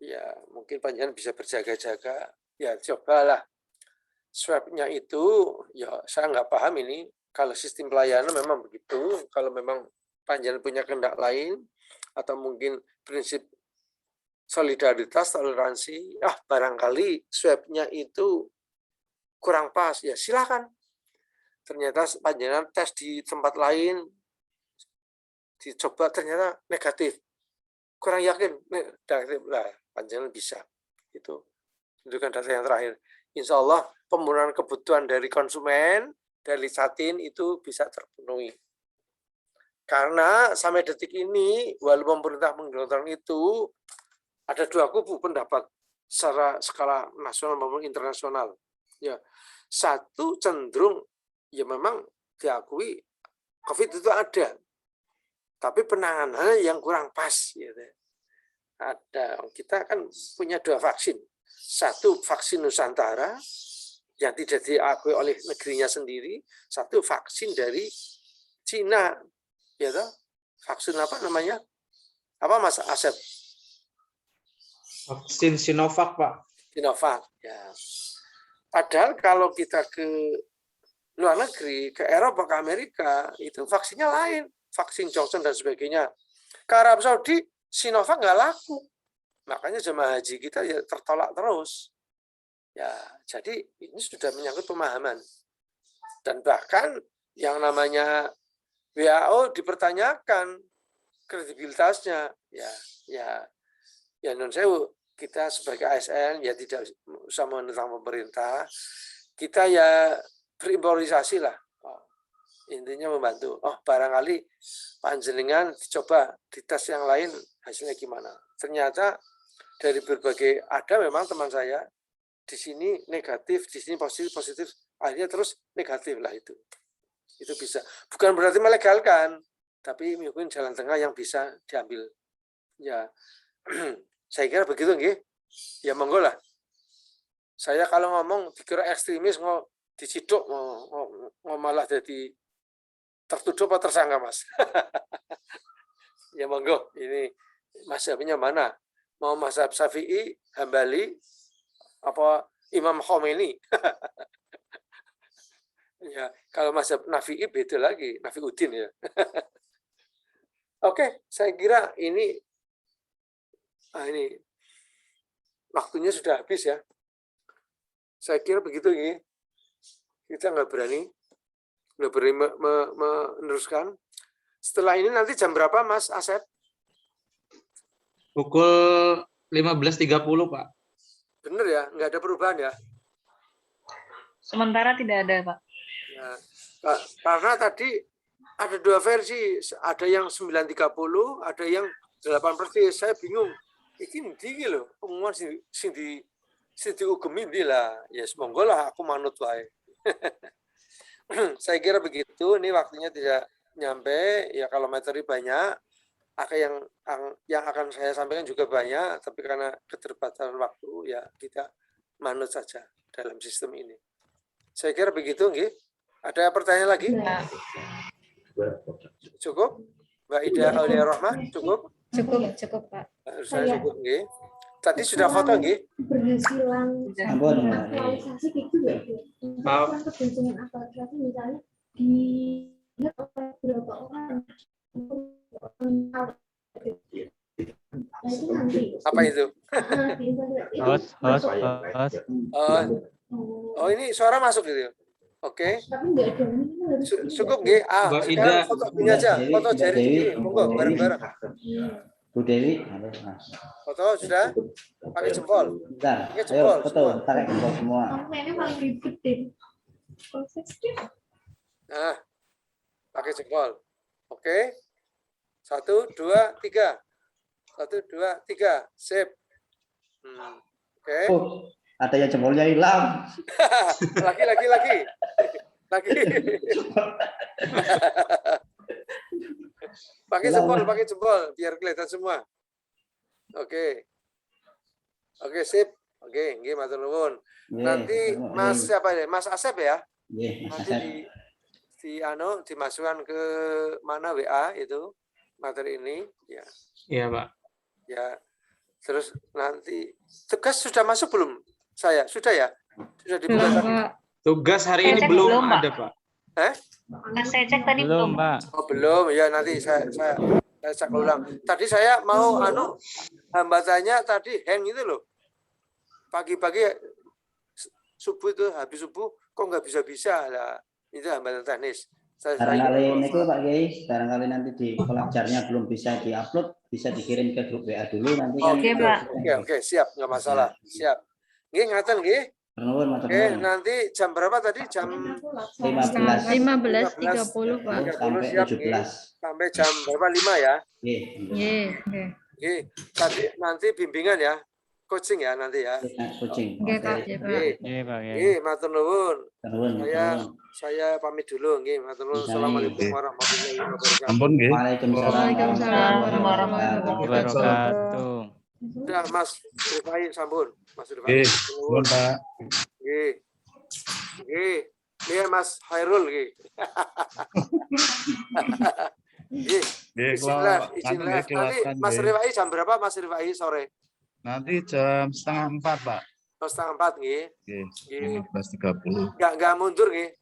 ya mungkin panjenengan bisa berjaga-jaga. Ya cobalah swabnya itu, ya saya nggak paham ini. Kalau sistem pelayanan memang begitu, kalau memang panjenengan punya kehendak lain, atau mungkin prinsip solidaritas, toleransi, barangkali swabnya itu kurang pas, ya silakan. Ternyata panjenengan tes di tempat lain, dicoba ternyata negatif. Kurang yakin, negatif lah, panjenengan bisa. Itu tunjukkan data yang terakhir. Insya Allah pemenuhan kebutuhan dari konsumen, dari Jatim itu bisa terpenuhi. Karena sampai detik ini, walaupun pemerintah menggelontorkan itu, ada dua kubu pendapat secara skala nasional maupun internasional. Ya, satu cenderung ya memang diakui COVID itu ada, tapi penanganannya yang kurang pas. Gitu. Kita kan punya dua vaksin. Satu vaksin Nusantara yang tidak diakui oleh negerinya sendiri, satu vaksin dari Cina. Ya toh? Vaksin apa namanya? Apa Mas Asep? Vaksin Sinovac, Pak. Sinovac, ya. Padahal kalau kita ke luar negeri, ke Eropa, ke Amerika, itu vaksinnya lain. Vaksin Johnson dan sebagainya. Ke Arab Saudi, Sinovac nggak laku. Makanya jemaah haji kita ya tertolak terus. Ya, jadi ini sudah menyangkut pemahaman. Dan bahkan yang namanya WHO dipertanyakan kredibilitasnya. Ya non sewu, kita sebagai ASN ya tidak usah menentang pemerintah. Kita ya berimprovisasi lah. Intinya membantu. Barangkali panjenengan dicoba di tes yang lain hasilnya gimana. Ternyata dari berbagai ada memang teman saya di sini negatif, di sini positif, akhirnya terus negatif lah itu. Itu bisa. Bukan berarti melegalkan, tapi mungkin jalan tengah yang bisa diambil. Ya, saya kira begitu, nggih. Ya monggo lah. Saya kalau ngomong dikira ekstremis, diciduk, malah jadi tertuduh atau tersangka, Mas. Ya monggo, ini mazhabnya mana? Mau mazhab Syafi'i, Hambali, apa Imam Khomeini? Ya, kalau mazhab Nafi'i beda lagi, Nafi'uddin ya. Oke, saya kira ini waktunya sudah habis ya. Saya kira begitu ya. Kita nggak berani meneruskan. Setelah ini nanti jam berapa, Mas Asep? Pukul 15.30, Pak. Bener ya, nggak ada perubahan ya? Sementara tidak ada, Pak. Ya, karena tadi ada dua versi, ada yang 9.30, ada yang 8%. Saya bingung. Ini tinggi loh, pengumuman sing diugemi ndi lah. Ya semoga lah aku manut wae. Saya kira begitu. Ini waktunya tidak nyampe. Ya kalau materi banyak, yang akan saya sampaikan juga banyak, tapi karena keterbatasan waktu ya kita manut saja dalam sistem ini. Saya kira begitu, nggih. Ada pertanyaan lagi? Cukup? Mbak Ida Aulia Rohmah, cukup? Cukup, Pak. Saya cukup, nggih. Tadi sudah foto, nggih? Ampun, Maaf. Apa itu? Host. Oh, ini suara masuk gitu. Oke. Cukup, nggih. Mbak Sekarang Ida. foto ini aja, foto jari ini. Monggo bareng-bareng. Bu Dewi, Foto sudah? Pakai jempol. bentar, Pakai ayo jempol. foto, tarik jempol semua. Nah, pakai jempol. Oke. 1, 2, 3. 1, 2, 3. Sip. Oke. Oh, ada yang jempolnya hilang. Lagi. Pakai jempol biar kelihatan semua. Oke, sip. Oke, nggih matur nuwun. Nanti Mas siapa ya? Mas Asep ya? Nggih, Mas Nanti Asep. dimasukkan ke mana WA itu materi ini ya. Iya, Pak. Ya. Terus nanti tugas sudah masuk belum? Saya sudah ya? Sudah dibuka Belum, tadi? Pak. Tugas hari ini Cek belum belum, Pak. ada, Pak. Saya cek tadi Belum, belum. Pak. Oh, belum. Ya nanti saya cek ulang. Tadi saya mau hambatannya tadi hang itu loh. Pagi-pagi subuh itu habis subuh kok nggak bisa lah. Itu hambatan teknis. Barangkali niku Pak Kiai, barangkali nanti di pelajarnya belum bisa diupload, bisa dikirim ke grup WA dulu nanti kan. Oke, Pak. Oke, siap, nggak masalah. Siap. Nggih, ngaten nggih. Oke, nanti jam berapa tadi? Jam 15 15.30, Pak. sampai siap, 17. sampai jam berapa? 5 ya? Nggih. Nggih. Tadi nanti bimbingan ya. Coaching ya nanti ya. Kucing. Oke, Pak. Ya, Pak. Iya, Pak. Ya. Nggih, matur nuwun. Nuwun. Saya pamit dulu nggih, matur nuwun. Assalamualaikum warahmatullahi wabarakatuh. Ampun nggih. Waalaikumsalam Waalaikumsalam warahmatullahi Wabarakatuh. Sudah Mas Rifai sampun. Mas Rifai. Nggih, nuwun Pak. Nggih. Nggih, Mas Hairul nggih. Nggih. Nggih, Bismillah. nggih, Nanti Mas Rifai jam berapa Mas Rifai sore? Nanti jam 3:30, Pak. 3:30 nggih. Nggih, 15:30. Enggak mundur nggih.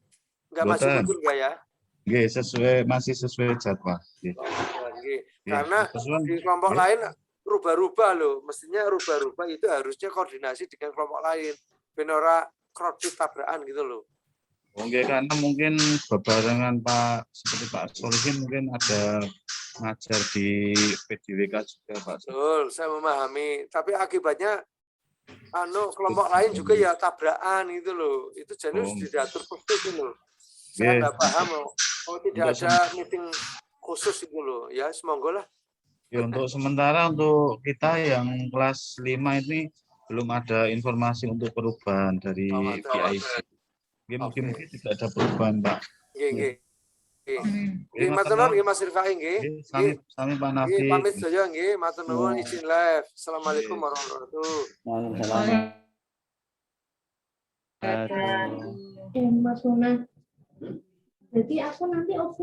Enggak masih Mboten. mundur enggak ya? Nggih, masih sesuai jadwal. Nggih. Nggih. Karena Kesuwun. di kelompok lain rubah-rubah loh. Mestinya rubah-rubah itu harusnya koordinasi dengan kelompok lain. Ben ora kredit tabrakan gitu loh. Nggih, karena mungkin bebarengan Pak seperti Pak Solihin mungkin ada ngajar di PDWK juga Pak. Betul, saya memahami. Tapi akibatnya kelompok lain juga ya tabrakan gitu loh. Itu jadi harus diatur khusus itu loh. Saya nggak paham tidak ada meeting khusus itu loh. Ya, semoga lah. Ya, untuk sementara untuk kita yang kelas 5 ini belum ada informasi untuk perubahan dari PIC. Mungkin tidak ada perubahan, Pak. Nggih. Nggih, matur nuwun nggih Mas Rifai nggih. Sami Pak Nggih, Nafi. pamit saja nggih, matur nuwun izin live. Assalamualaikum warahmatullahi wabarakatuh. Waalaikumsalam. Mas Muna. Jadi aku nanti off